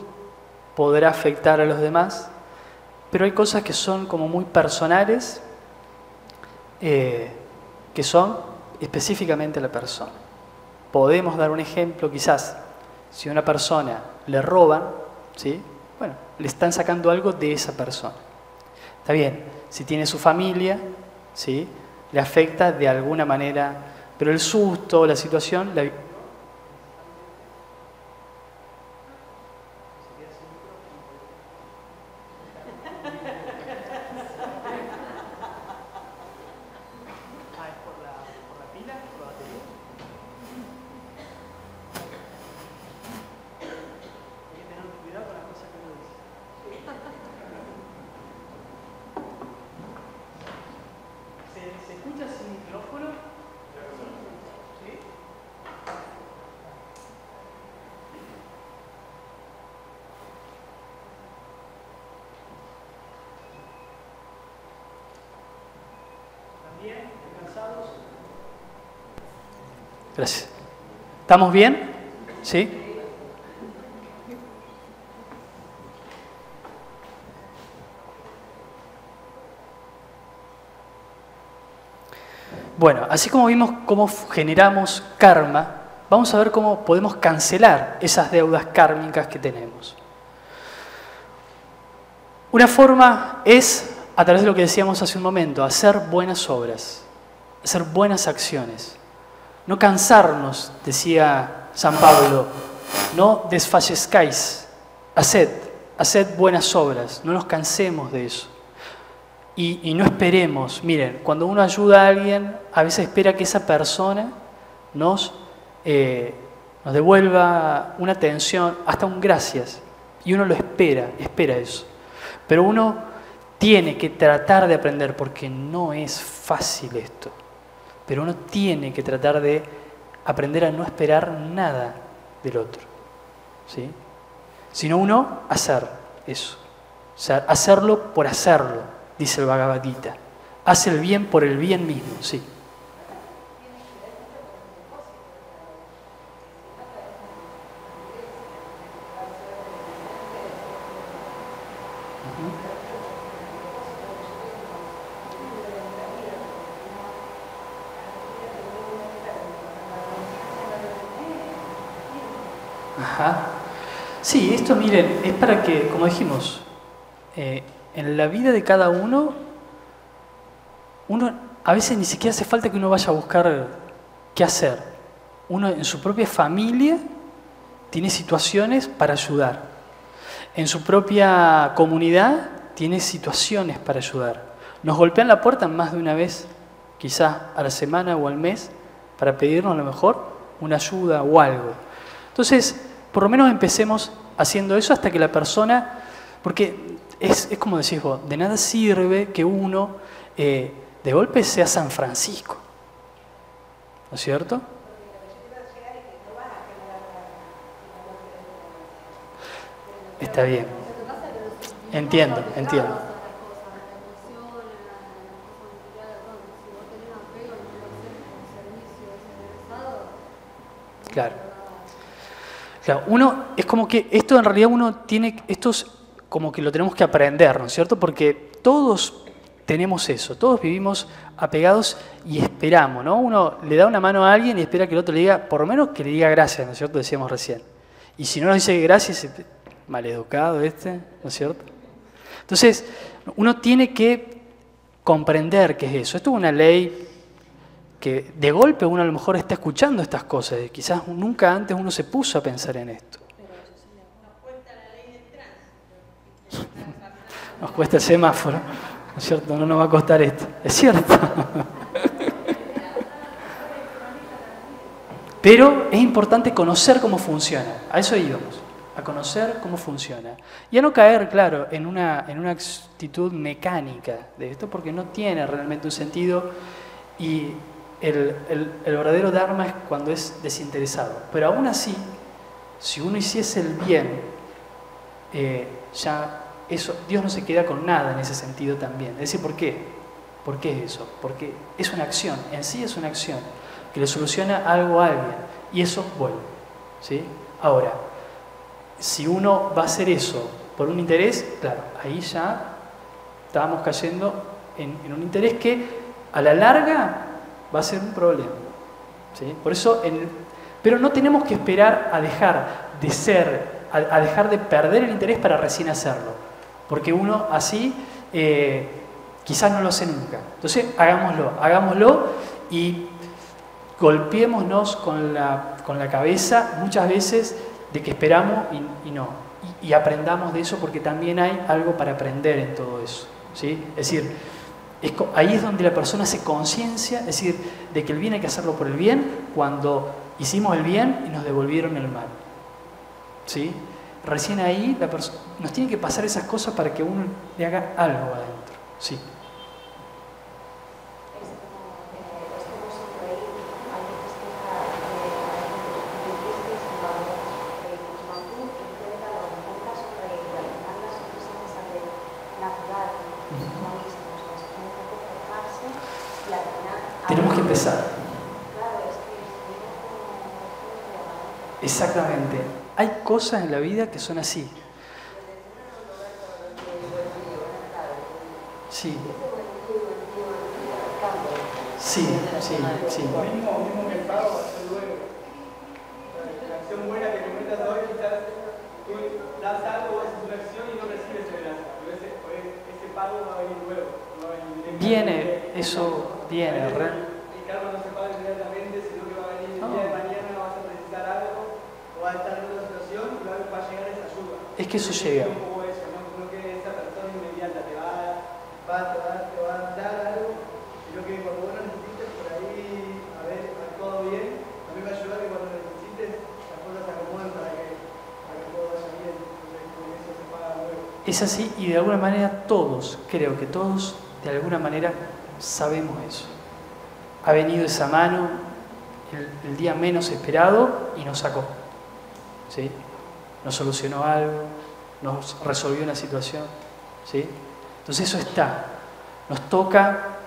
podrá afectar a los demás, pero hay cosas que son como muy personales, que son específicamente la persona. Podemos dar un ejemplo, quizás, si a una persona le roban, ¿sí? Bueno, le están sacando algo de esa persona. Está bien, si tiene su familia, ¿sí? Le afecta de alguna manera, pero el susto, la situación, ¿Se escucha sin micrófono? ¿Sí? ¿También? ¿Cansados? Gracias. ¿Estamos bien? ¿Sí? Bueno, así como vimos cómo generamos karma, vamos a ver cómo podemos cancelar esas deudas kármicas que tenemos. Una forma es, a través de lo que decíamos hace un momento, hacer buenas obras, hacer buenas acciones. No cansarnos, decía San Pablo, no desfallezcáis, haced buenas obras, no nos cansemos de eso. Y no esperemos, miren, cuando uno ayuda a alguien, a veces espera que esa persona nos devuelva una atención, hasta un gracias, y uno lo espera eso. Pero uno tiene que tratar de aprender, porque no es fácil esto, pero uno tiene que tratar de aprender a no esperar nada del otro, ¿sí? Sino uno hacer eso, o sea, hacerlo por hacerlo. Dice el Bhagavad Gita, hace el bien por el bien mismo, sí. Ajá. Sí, esto miren, es para que, como dijimos, en la vida de cada uno a veces ni siquiera hace falta que uno vaya a buscar qué hacer. Uno en su propia familia tiene situaciones para ayudar. En su propia comunidad tiene situaciones para ayudar. Nos golpean la puerta más de una vez, quizás a la semana o al mes, para pedirnos a lo mejor una ayuda o algo. Entonces, por lo menos empecemos haciendo eso hasta que la persona, porque es como decís vos, de nada sirve que uno de golpe sea San Francisco, ¿no es cierto? Está bien. Entiendo. Claro. Uno, es como que esto en realidad uno tiene, esto es como que lo tenemos que aprender, ¿no es cierto? Porque todos tenemos eso, todos vivimos apegados y esperamos, ¿no? Uno le da una mano a alguien y espera que el otro le diga, por lo menos que le diga gracias, ¿no es cierto? Decíamos recién. Y si no nos dice gracias, maleducado ¿no es cierto? Entonces, uno tiene que comprender qué es eso. Esto es una ley que de golpe uno a lo mejor está escuchando estas cosas, y quizás nunca antes uno se puso a pensar en esto. Nos cuesta la ley del tránsito. Nos cuesta el semáforo, ¿no es cierto? No nos va a costar esto, es cierto. Pero es importante conocer cómo funciona, a eso íbamos, a conocer cómo funciona. Y a no caer, claro, en una actitud mecánica de esto, porque no tiene realmente un sentido y el verdadero Dharma es cuando es desinteresado. Pero aún así, si uno hiciese el bien, ya eso, Dios no se queda con nada en ese sentido también. Es decir, ¿por qué? ¿Por qué es eso? Porque es una acción, en sí es una acción que le soluciona algo a alguien y eso vuelve, ¿sí? Ahora, si uno va a hacer eso por un interés, claro, ahí ya estábamos cayendo en un interés que a la larga va a ser un problema, ¿sí? Por eso, pero no tenemos que esperar a dejar de ser, a dejar de perder el interés para recién hacerlo, porque uno así quizás no lo hace nunca. Entonces, hagámoslo y golpeémonos con la cabeza muchas veces de que esperamos y no. Y aprendamos de eso porque también hay algo para aprender en todo eso, ¿sí? Es decir, ahí es donde la persona hace conciencia, es decir, de que el bien hay que hacerlo por el bien cuando hicimos el bien y nos devolvieron el mal, ¿sí? Recién ahí nos tienen que pasar esas cosas para que uno le haga algo adentro, ¿sí? Tenemos que empezar. Exactamente. Hay cosas en la vida que son así. Sí. Sí. Lo mismo que el pago va a ser luego. La acción buena que cometas hoy, quizás tú das algo, haces una acción y no recibes el gracia. Pero ese pago va a venir luego. Viene. El karma no se paga inmediatamente, sino que va a venir el día de mañana, vas a necesitar algo, o vas a estar en una situación y va a llegar esa ayuda. Es que eso llega. No que esa persona inmediata te va a dar algo, sino que cuando vos lo necesites, por ahí, haber actuado bien, a mí me ayuda que cuando lo necesites, las cosas se acomoden para que todo vaya bien. Entonces, con eso se paga luego. Es así y de alguna manera creo que todos, de alguna manera, sabemos eso. Ha venido esa mano el día menos esperado y nos sacó, ¿sí? Nos solucionó algo, nos resolvió una situación, ¿sí? Entonces eso está. Nos toca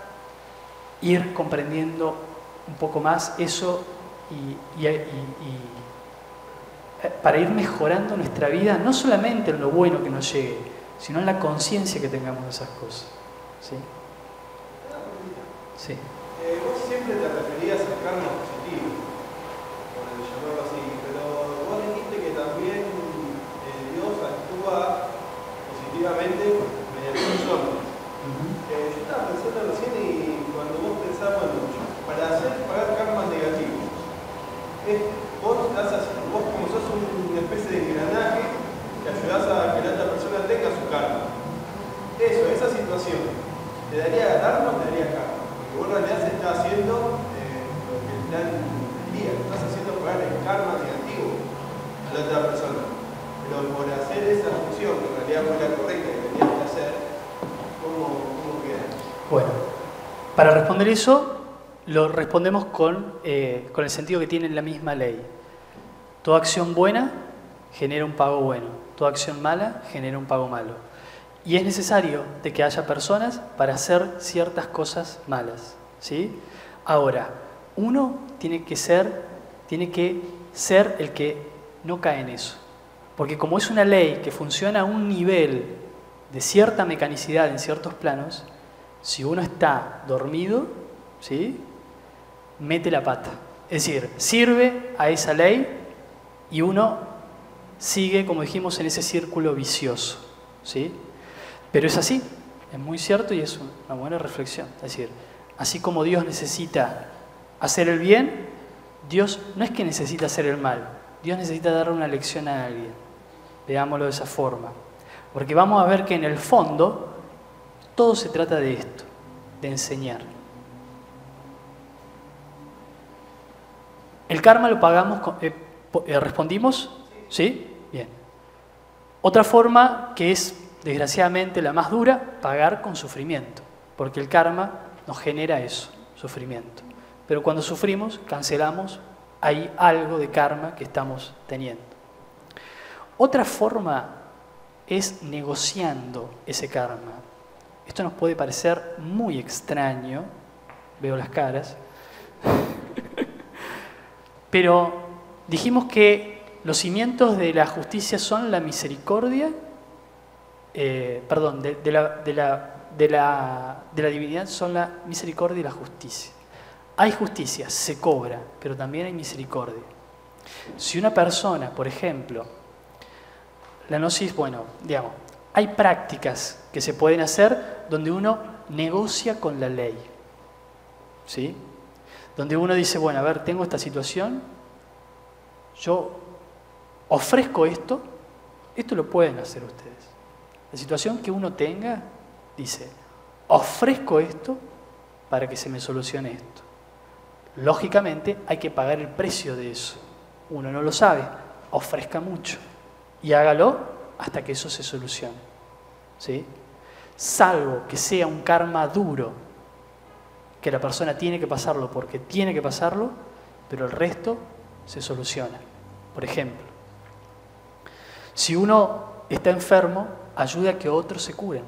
ir comprendiendo un poco más eso y para ir mejorando nuestra vida, no solamente en lo bueno que nos llegue, sino en la conciencia que tengamos de esas cosas, ¿sí? Sí. Vos siempre te referías al karma positivo, por llamarlo así, pero vos dijiste que también Dios actúa positivamente mediante realidad fue la correcta que tenías que hacer, ¿cómo queda? Bueno, para responder eso, lo respondemos con el sentido que tiene la misma ley. Toda acción buena genera un pago bueno, toda acción mala genera un pago malo. Y es necesario de que haya personas para hacer ciertas cosas malas, ¿sí? Ahora, uno tiene que ser el que no cae en eso. Porque como es una ley que funciona a un nivel de cierta mecanicidad en ciertos planos, si uno está dormido, ¿sí?, mete la pata. Es decir, sirve a esa ley y uno sigue, como dijimos, en ese círculo vicioso, ¿sí? Pero es así, es muy cierto y es una buena reflexión. Es decir, así como Dios necesita hacer el bien, Dios no es que necesita hacer el mal, Dios necesita dar una lección a alguien. Veámoslo de esa forma. Porque vamos a ver que en el fondo todo se trata de esto, de enseñar. El karma lo pagamos, ¿respondimos? ¿Sí? Bien. Otra forma que es, desgraciadamente, la más dura, pagar con sufrimiento. Porque el karma nos genera eso, sufrimiento. Pero cuando sufrimos, cancelamos, hay algo de karma que estamos teniendo. Otra forma es negociando ese karma. Esto nos puede parecer muy extraño, veo las caras, pero dijimos que los cimientos de la justicia son la misericordia, de la divinidad son la misericordia y la justicia. Hay justicia, se cobra, pero también hay misericordia. Si una persona, por ejemplo, la gnosis, bueno, digamos, hay prácticas que se pueden hacer donde uno negocia con la ley, ¿sí? Donde uno dice, bueno, a ver, tengo esta situación, yo ofrezco esto lo pueden hacer ustedes. La situación que uno tenga, dice, ofrezco esto para que se me solucione esto. Lógicamente hay que pagar el precio de eso. Uno no lo sabe, ofrezca mucho y hágalo hasta que eso se solucione, ¿sí? Salvo que sea un karma duro, que la persona tiene que pasarlo porque tiene que pasarlo, pero el resto se soluciona. Por ejemplo, si uno está enfermo, ayuda a que otros se curen.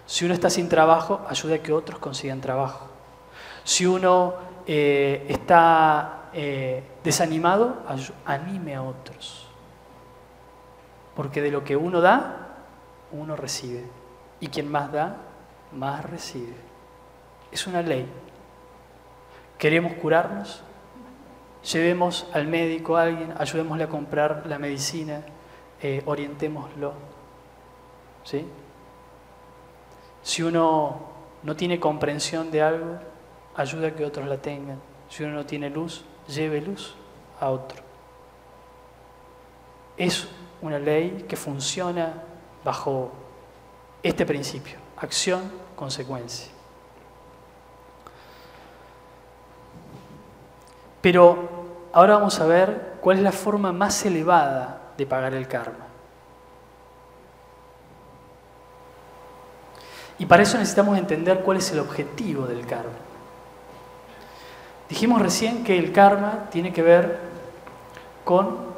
Si uno está sin trabajo, ayuda a que otros consigan trabajo. Si uno está desanimado, anime a otros. Porque de lo que uno da, uno recibe. Y quien más da, más recibe. Es una ley. ¿Queremos curarnos? Llevemos al médico a alguien, ayudémosle a comprar la medicina, orientémoslo. ¿Sí? Si uno no tiene comprensión de algo, ayuda a que otros la tengan. Si uno no tiene luz, lleve luz a otro. Es una ley que funciona bajo este principio: acción, consecuencia. Pero ahora vamos a ver cuál es la forma más elevada de pagar el karma. Y para eso necesitamos entender cuál es el objetivo del karma. Dijimos recién que el karma tiene que ver con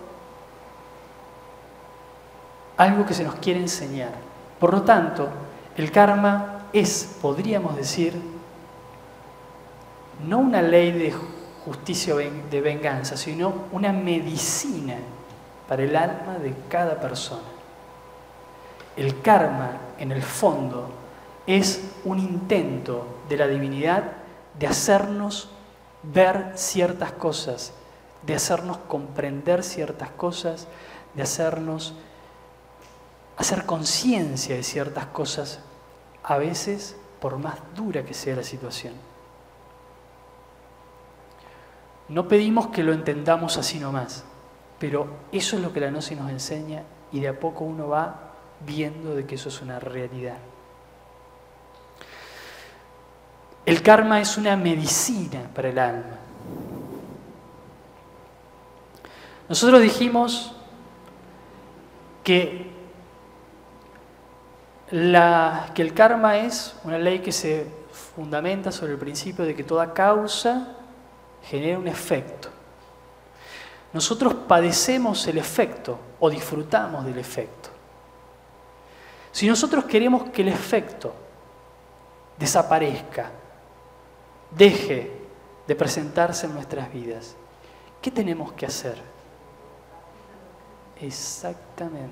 algo que se nos quiere enseñar. Por lo tanto, el karma es, podríamos decir, no una ley de justicia o de venganza, sino una medicina para el alma de cada persona. El karma, en el fondo, es un intento de la divinidad de hacernos ver ciertas cosas, de hacernos comprender ciertas cosas, de hacernos hacer conciencia de ciertas cosas, a veces por más dura que sea la situación. No pedimos que lo entendamos así nomás, pero eso es lo que la gnosis nos enseña y de a poco uno va viendo de que eso es una realidad. El karma es una medicina para el alma. Nosotros dijimos que que el karma es una ley que se fundamenta sobre el principio de que toda causa genera un efecto. Nosotros padecemos el efecto o disfrutamos del efecto. Si nosotros queremos que el efecto desaparezca, deje de presentarse en nuestras vidas, ¿qué tenemos que hacer? Exactamente.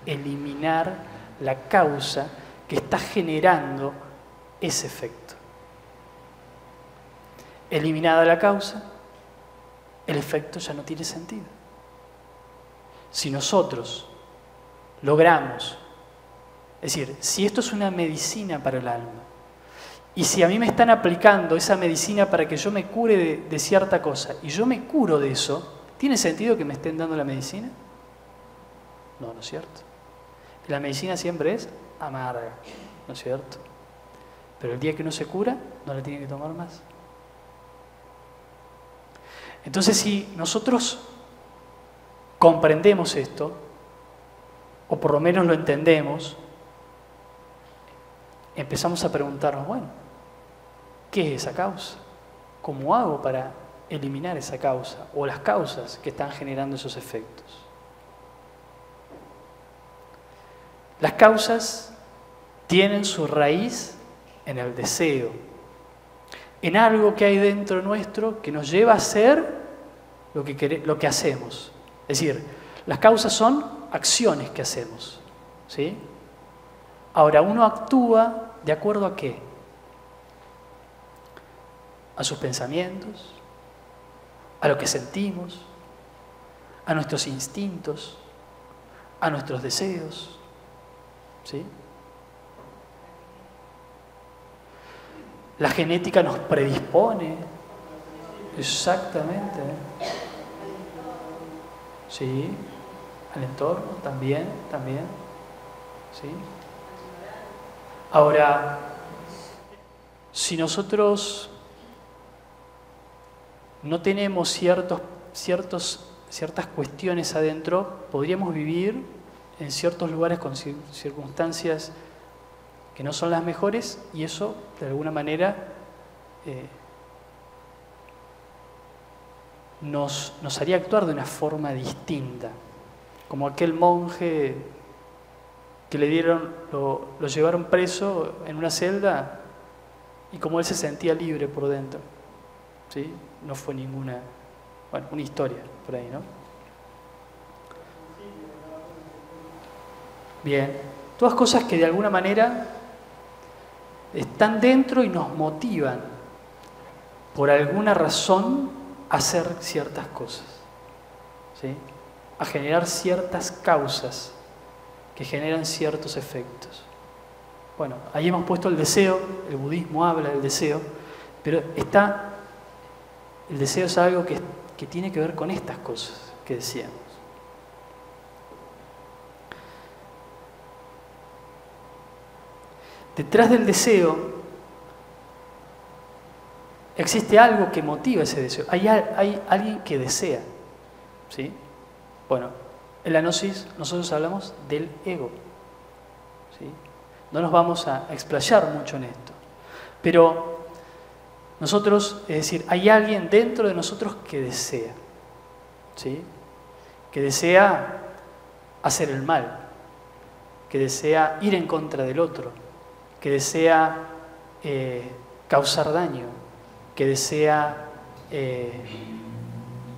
Eliminar la causa que está generando ese efecto. Eliminada la causa, el efecto ya no tiene sentido. Si nosotros logramos, es decir, si esto es una medicina para el alma, y si a mí me están aplicando esa medicina para que yo me cure de cierta cosa, y yo me curo de eso, ¿tiene sentido que me estén dando la medicina? No, no es cierto. La medicina siempre es amarga, ¿no es cierto? Pero el día que uno se cura, no la tiene que tomar más. Entonces, si nosotros comprendemos esto, o por lo menos lo entendemos, empezamos a preguntarnos, bueno, ¿qué es esa causa? ¿Cómo hago para eliminar esa causa o las causas que están generando esos efectos? Las causas tienen su raíz en el deseo, en algo que hay dentro nuestro que nos lleva a hacer lo que hacemos. Es decir, las causas son acciones que hacemos, ¿sí? Ahora, uno actúa ¿de acuerdo a qué? A sus pensamientos, a lo que sentimos, a nuestros instintos, a nuestros deseos, ¿sí? La genética nos predispone, exactamente, sí, al entorno también, ¿sí? Ahora, si nosotros no tenemos ciertas cuestiones adentro, podríamos vivir en ciertos lugares con circunstancias que no son las mejores, y eso de alguna manera nos haría actuar de una forma distinta, como aquel monje que lo llevaron preso en una celda, y como él se sentía libre por dentro, ¿sí? No fue una historia por ahí, ¿no? Bien, todas cosas que de alguna manera están dentro y nos motivan por alguna razón a hacer ciertas cosas, ¿sí? A generar ciertas causas que generan ciertos efectos. Bueno, ahí hemos puesto el deseo, el budismo habla del deseo, pero el deseo es algo que tiene que ver con estas cosas que decíamos. Detrás del deseo existe algo que motiva ese deseo. Hay alguien que desea, ¿sí? Bueno, en la gnosis nosotros hablamos del ego, ¿sí? No nos vamos a explayar mucho en esto, pero nosotros, es decir, hay alguien dentro de nosotros que desea, ¿sí? Que desea hacer el mal, que desea ir en contra del otro, que desea causar daño, que desea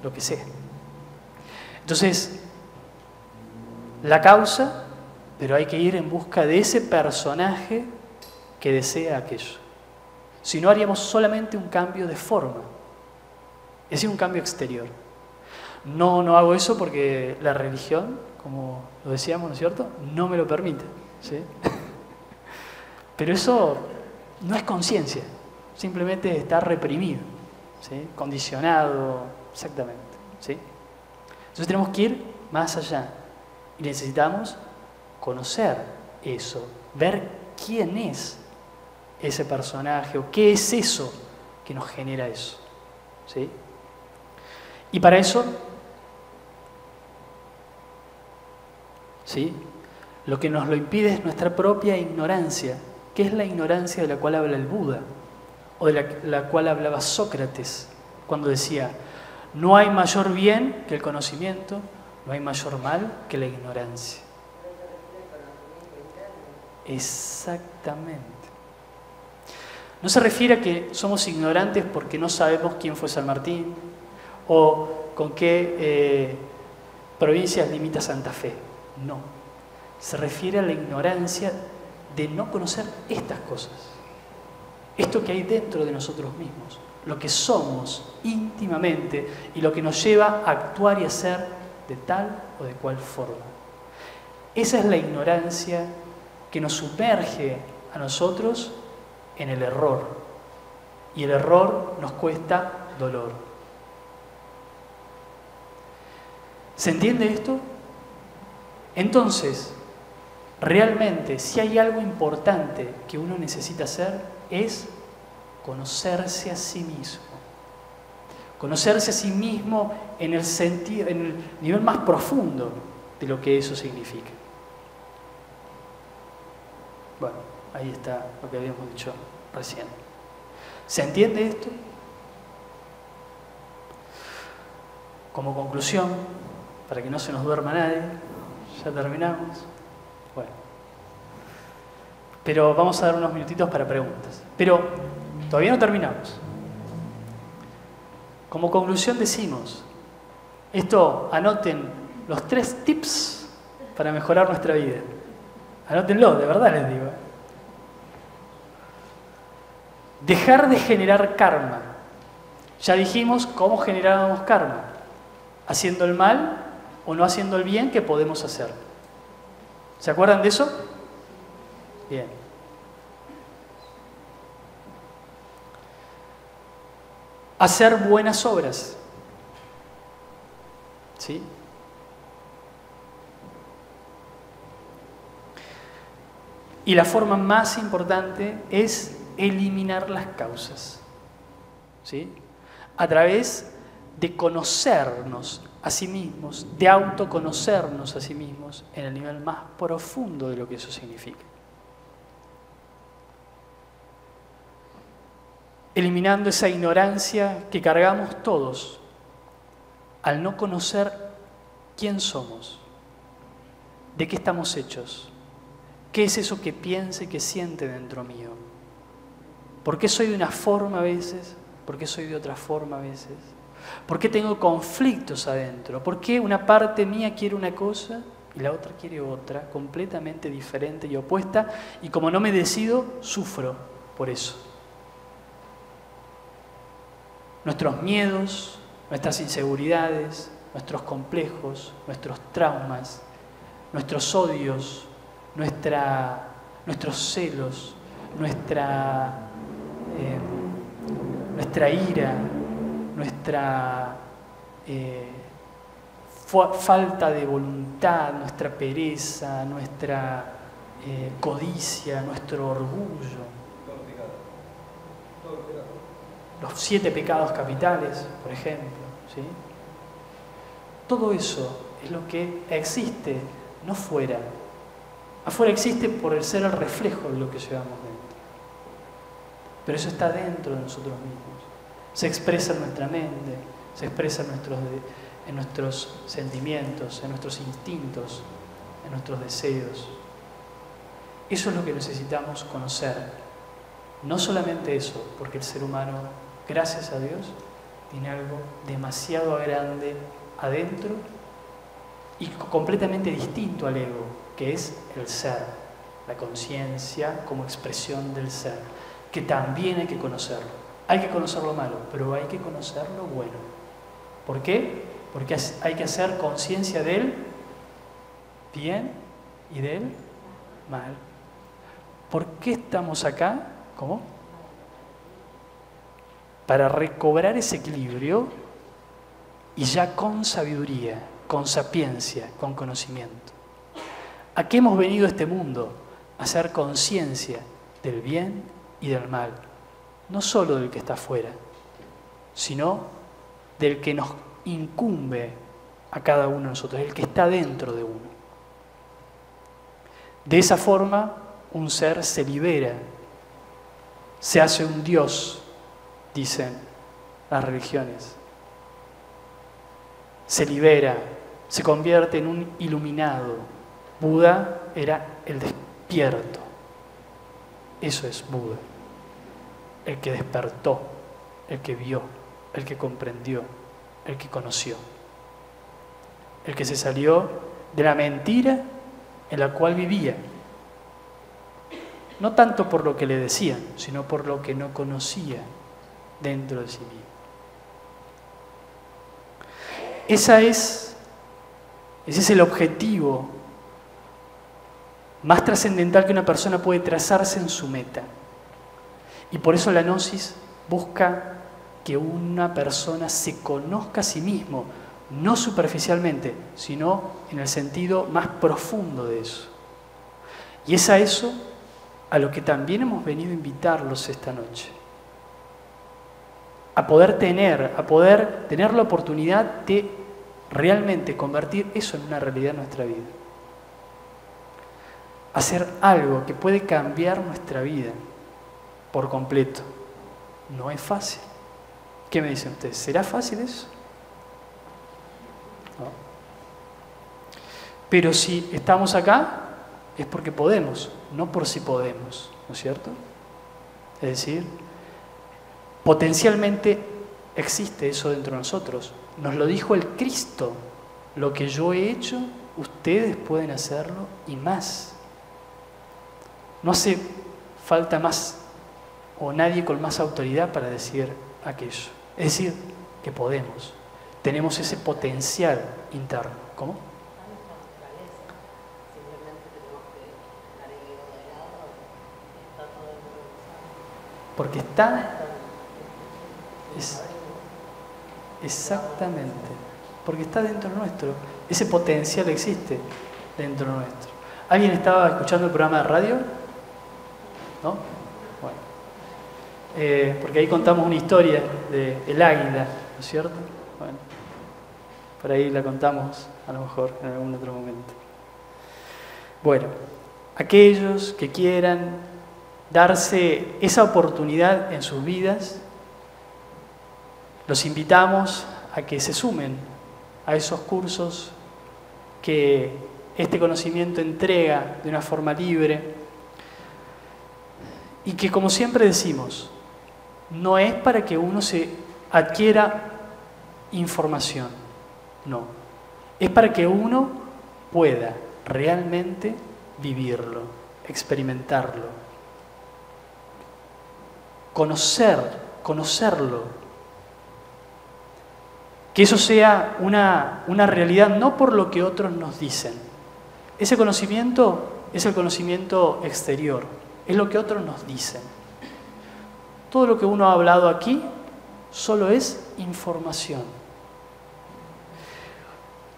lo que sea. Entonces, la causa, pero hay que ir en busca de ese personaje que desea aquello. Si no, haríamos solamente un cambio de forma, es decir, un cambio exterior. No hago eso porque la religión, como lo decíamos, ¿no es cierto?, no me lo permite, ¿sí? Pero eso no es conciencia, simplemente está reprimido, ¿sí? Condicionado, exactamente, ¿sí? Entonces tenemos que ir más allá y necesitamos conocer eso, ver quién es ese personaje o qué es eso que nos genera eso, ¿sí? Y para eso, ¿sí?, Lo que nos lo impide es nuestra propia ignorancia, que es la ignorancia de la cual habla el Buda, o de la cual hablaba Sócrates, cuando decía, no hay mayor bien que el conocimiento, no hay mayor mal que la ignorancia. Exactamente. No se refiere a que somos ignorantes porque no sabemos quién fue San Martín o con qué provincias limita Santa Fe. No. Se refiere a la ignorancia de no conocer estas cosas. Esto que hay dentro de nosotros mismos, lo que somos íntimamente y lo que nos lleva a actuar y hacer de tal o de cual forma. Esa es la ignorancia que nos sumerge a nosotros en el error. Y el error nos cuesta dolor. ¿Se entiende esto? Entonces, realmente, si hay algo importante que uno necesita hacer, es conocerse a sí mismo. Conocerse a sí mismo en el nivel más profundo de lo que eso significa. Bueno, ahí está lo que habíamos dicho recién. ¿Se entiende esto? Como conclusión, para que no se nos duerma nadie, ya terminamos. Bueno, pero vamos a dar unos minutitos para preguntas. Pero todavía no terminamos. Como conclusión decimos, esto anoten los 3 tips para mejorar nuestra vida. Anótenlo, de verdad les digo. Dejar de generar karma. Ya dijimos cómo generábamos karma. Haciendo el mal o no haciendo el bien que podemos hacer. ¿Se acuerdan de eso? Bien. Hacer buenas obras. ¿Sí? Y la forma más importante es eliminar las causas. ¿Sí? A través de conocernos a sí mismos, de autoconocernos a sí mismos en el nivel más profundo de lo que eso significa. Eliminando esa ignorancia que cargamos todos al no conocer quién somos, de qué estamos hechos, qué es eso que piensa y que siente dentro mío, por qué soy de una forma a veces, por qué soy de otra forma a veces, por qué tengo conflictos adentro, por qué una parte mía quiere una cosa y la otra quiere otra, completamente diferente y opuesta, y como no me decido, sufro por eso. Nuestros miedos, nuestras inseguridades, nuestros complejos, nuestros traumas, nuestros odios, nuestros celos, nuestra ira, nuestra falta de voluntad, nuestra pereza, nuestra codicia, nuestro orgullo. Los 7 pecados capitales, por ejemplo. ¿Sí? Todo eso es lo que existe, no fuera. Afuera existe por el ser el reflejo de lo que llevamos dentro. Pero eso está dentro de nosotros mismos. Se expresa en nuestra mente, se expresa en nuestros sentimientos, en nuestros instintos, en nuestros deseos. Eso es lo que necesitamos conocer. No solamente eso, porque el ser humano, gracias a Dios, tiene algo demasiado grande adentro y completamente distinto al ego, que es el ser, la conciencia como expresión del ser, que también hay que conocerlo. Hay que conocer lo malo, pero hay que conocer lo bueno. ¿Por qué? Porque hay que hacer conciencia del bien y del mal. ¿Por qué estamos acá? ¿Cómo? Para recobrar ese equilibrio y ya con sabiduría, con sapiencia, con conocimiento. ¿A qué hemos venido a este mundo? A hacer conciencia del bien y del mal. No solo del que está afuera, sino del que nos incumbe a cada uno de nosotros, el que está dentro de uno. De esa forma, un ser se libera, se hace un Dios, dicen las religiones. Se libera, se convierte en un iluminado. Buda era el despierto. Eso es Buda. El que despertó, el que vio, el que comprendió, el que conoció. El que se salió de la mentira en la cual vivía. No tanto por lo que le decían, sino por lo que no conocía dentro de sí mismo. Ese es el objetivo más trascendental que una persona puede trazarse en su meta. Y por eso la gnosis busca que una persona se conozca a sí mismo, no superficialmente, sino en el sentido más profundo de eso. Y es a eso a lo que también hemos venido a invitarlos esta noche. A poder tener la oportunidad de realmente convertir eso en una realidad en nuestra vida. Hacer algo que puede cambiar nuestra vida por completo. No es fácil. ¿Qué me dicen ustedes? ¿Será fácil eso? No. Pero si estamos acá, es porque podemos, no por si podemos, ¿no es cierto? Es decir, potencialmente existe eso dentro de nosotros. Nos lo dijo el Cristo. Lo que yo he hecho, ustedes pueden hacerlo y más. No hace falta más o nadie con más autoridad para decir aquello. Es decir, que podemos. Tenemos ese potencial interno. ¿Cómo? Porque está... Exactamente. Porque está dentro nuestro. Ese potencial existe dentro nuestro. ¿Alguien estaba escuchando el programa de radio? ¿No? Bueno. Porque ahí contamos una historia del águila, ¿no es cierto? Bueno. Por ahí la contamos a lo mejor en algún otro momento. Bueno, aquellos que quieran darse esa oportunidad en sus vidas, los invitamos a que se sumen a esos cursos que este conocimiento entrega de una forma libre y que, como siempre decimos, no es para que uno se adquiera información, no, es para que uno pueda realmente vivirlo, experimentarlo, conocerlo. Que eso sea una realidad no por lo que otros nos dicen. Ese conocimiento es el conocimiento exterior, es lo que otros nos dicen. Todo lo que uno ha hablado aquí solo es información.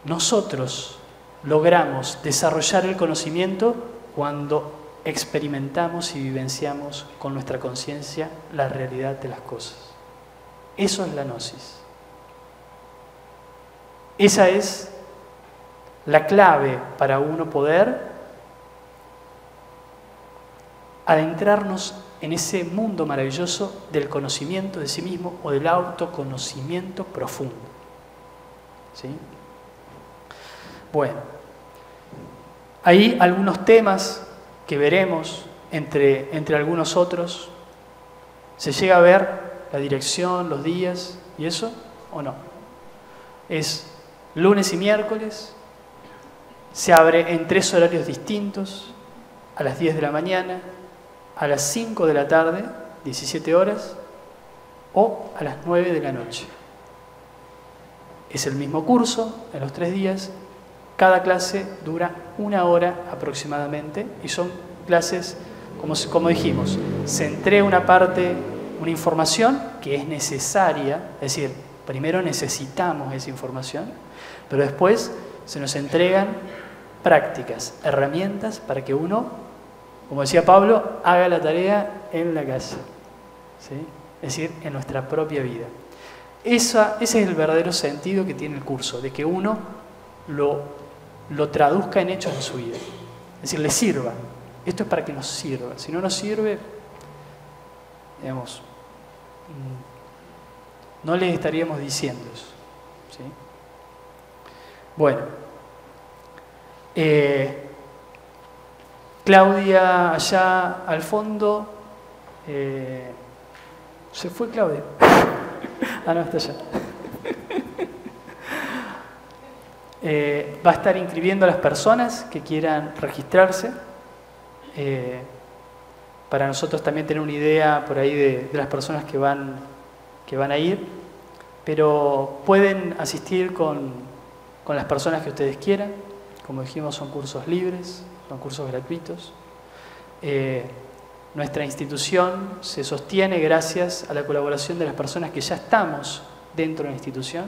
Nosotros logramos desarrollar el conocimiento cuando experimentamos y vivenciamos con nuestra conciencia la realidad de las cosas. Eso es la gnosis. Esa es la clave para uno poder adentrarnos en ese mundo maravilloso del conocimiento de sí mismo o del autoconocimiento profundo. ¿Sí? Bueno, hay algunos temas que veremos entre algunos otros. ¿Se llega a ver la dirección, los días y eso o no? Es lunes y miércoles, se abre en 3 horarios distintos, a las 10 de la mañana, a las 5 de la tarde, 17 horas, o a las 9 de la noche. Es el mismo curso en los 3 días, cada clase dura 1 hora aproximadamente y son clases, como dijimos, se entrega una parte, una información que es necesaria, es decir, primero necesitamos esa información, pero después se nos entregan prácticas, herramientas para que uno, como decía Pablo, haga la tarea en la casa, ¿sí? Es decir, en nuestra propia vida. Ese es el verdadero sentido que tiene el curso, de que uno lo traduzca en hechos en su vida. Es decir, les sirva. Esto es para que nos sirva. Si no nos sirve, digamos, no les estaríamos diciendo eso. ¿Sí? Bueno. Claudia allá al fondo. ¿Se fue Claudia? Ah, no, está allá. Va a estar inscribiendo a las personas que quieran registrarse. Para nosotros también tener una idea por ahí de las personas que van a ir. Pero pueden asistir con las personas que ustedes quieran. Como dijimos, son cursos libres, son cursos gratuitos. Nuestra institución se sostiene gracias a la colaboración de las personas que ya estamos dentro de la institución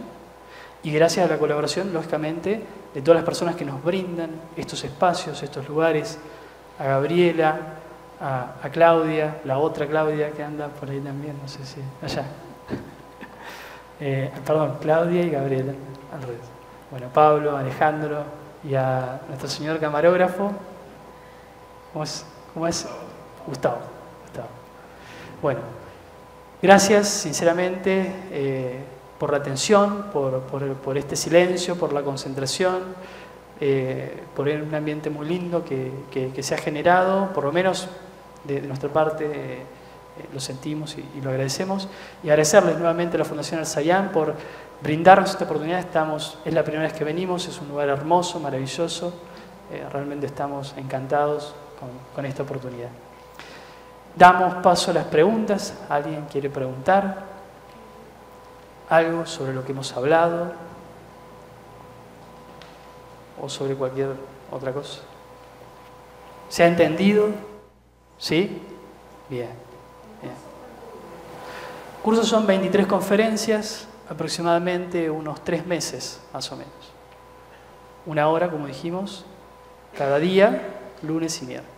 y gracias a la colaboración, lógicamente, de todas las personas que nos brindan estos espacios, estos lugares, a Gabriela, a Claudia, la otra Claudia que anda por ahí también, no sé si allá. Perdón, Claudia y Gabriela, al revés. Bueno, Pablo, Alejandro y a nuestro señor camarógrafo. ¿Cómo es? Gustavo. Bueno, gracias sinceramente por la atención, por este silencio, por la concentración, por un ambiente muy lindo que se ha generado, por lo menos de nuestra parte lo sentimos y lo agradecemos. Y agradecerles nuevamente a la Fundación Al-Sayán por brindarnos esta oportunidad. Es la primera vez que venimos, es un lugar hermoso, maravilloso. Realmente estamos encantados con esta oportunidad. Damos paso a las preguntas. ¿Alguien quiere preguntar algo sobre lo que hemos hablado? ¿O sobre cualquier otra cosa? ¿Se ha entendido? ¿Sí? Bien. Cursos son 23 conferencias, aproximadamente unos 3 meses, más o menos. 1 hora, como dijimos, cada día, lunes y miércoles.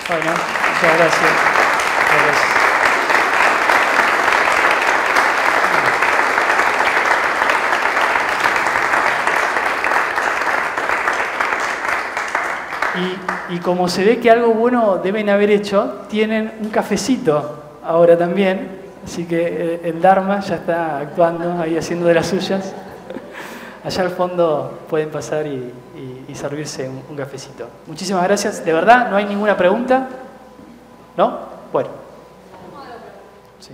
Bueno, muchas gracias. Y como se ve que algo bueno deben haber hecho, tienen un cafecito ahora también, así que el Dharma ya está actuando, ahí haciendo de las suyas. Allá al fondo pueden pasar y servirse un cafecito. Muchísimas gracias. De verdad, ¿no hay ninguna pregunta? ¿No? Bueno. Sí.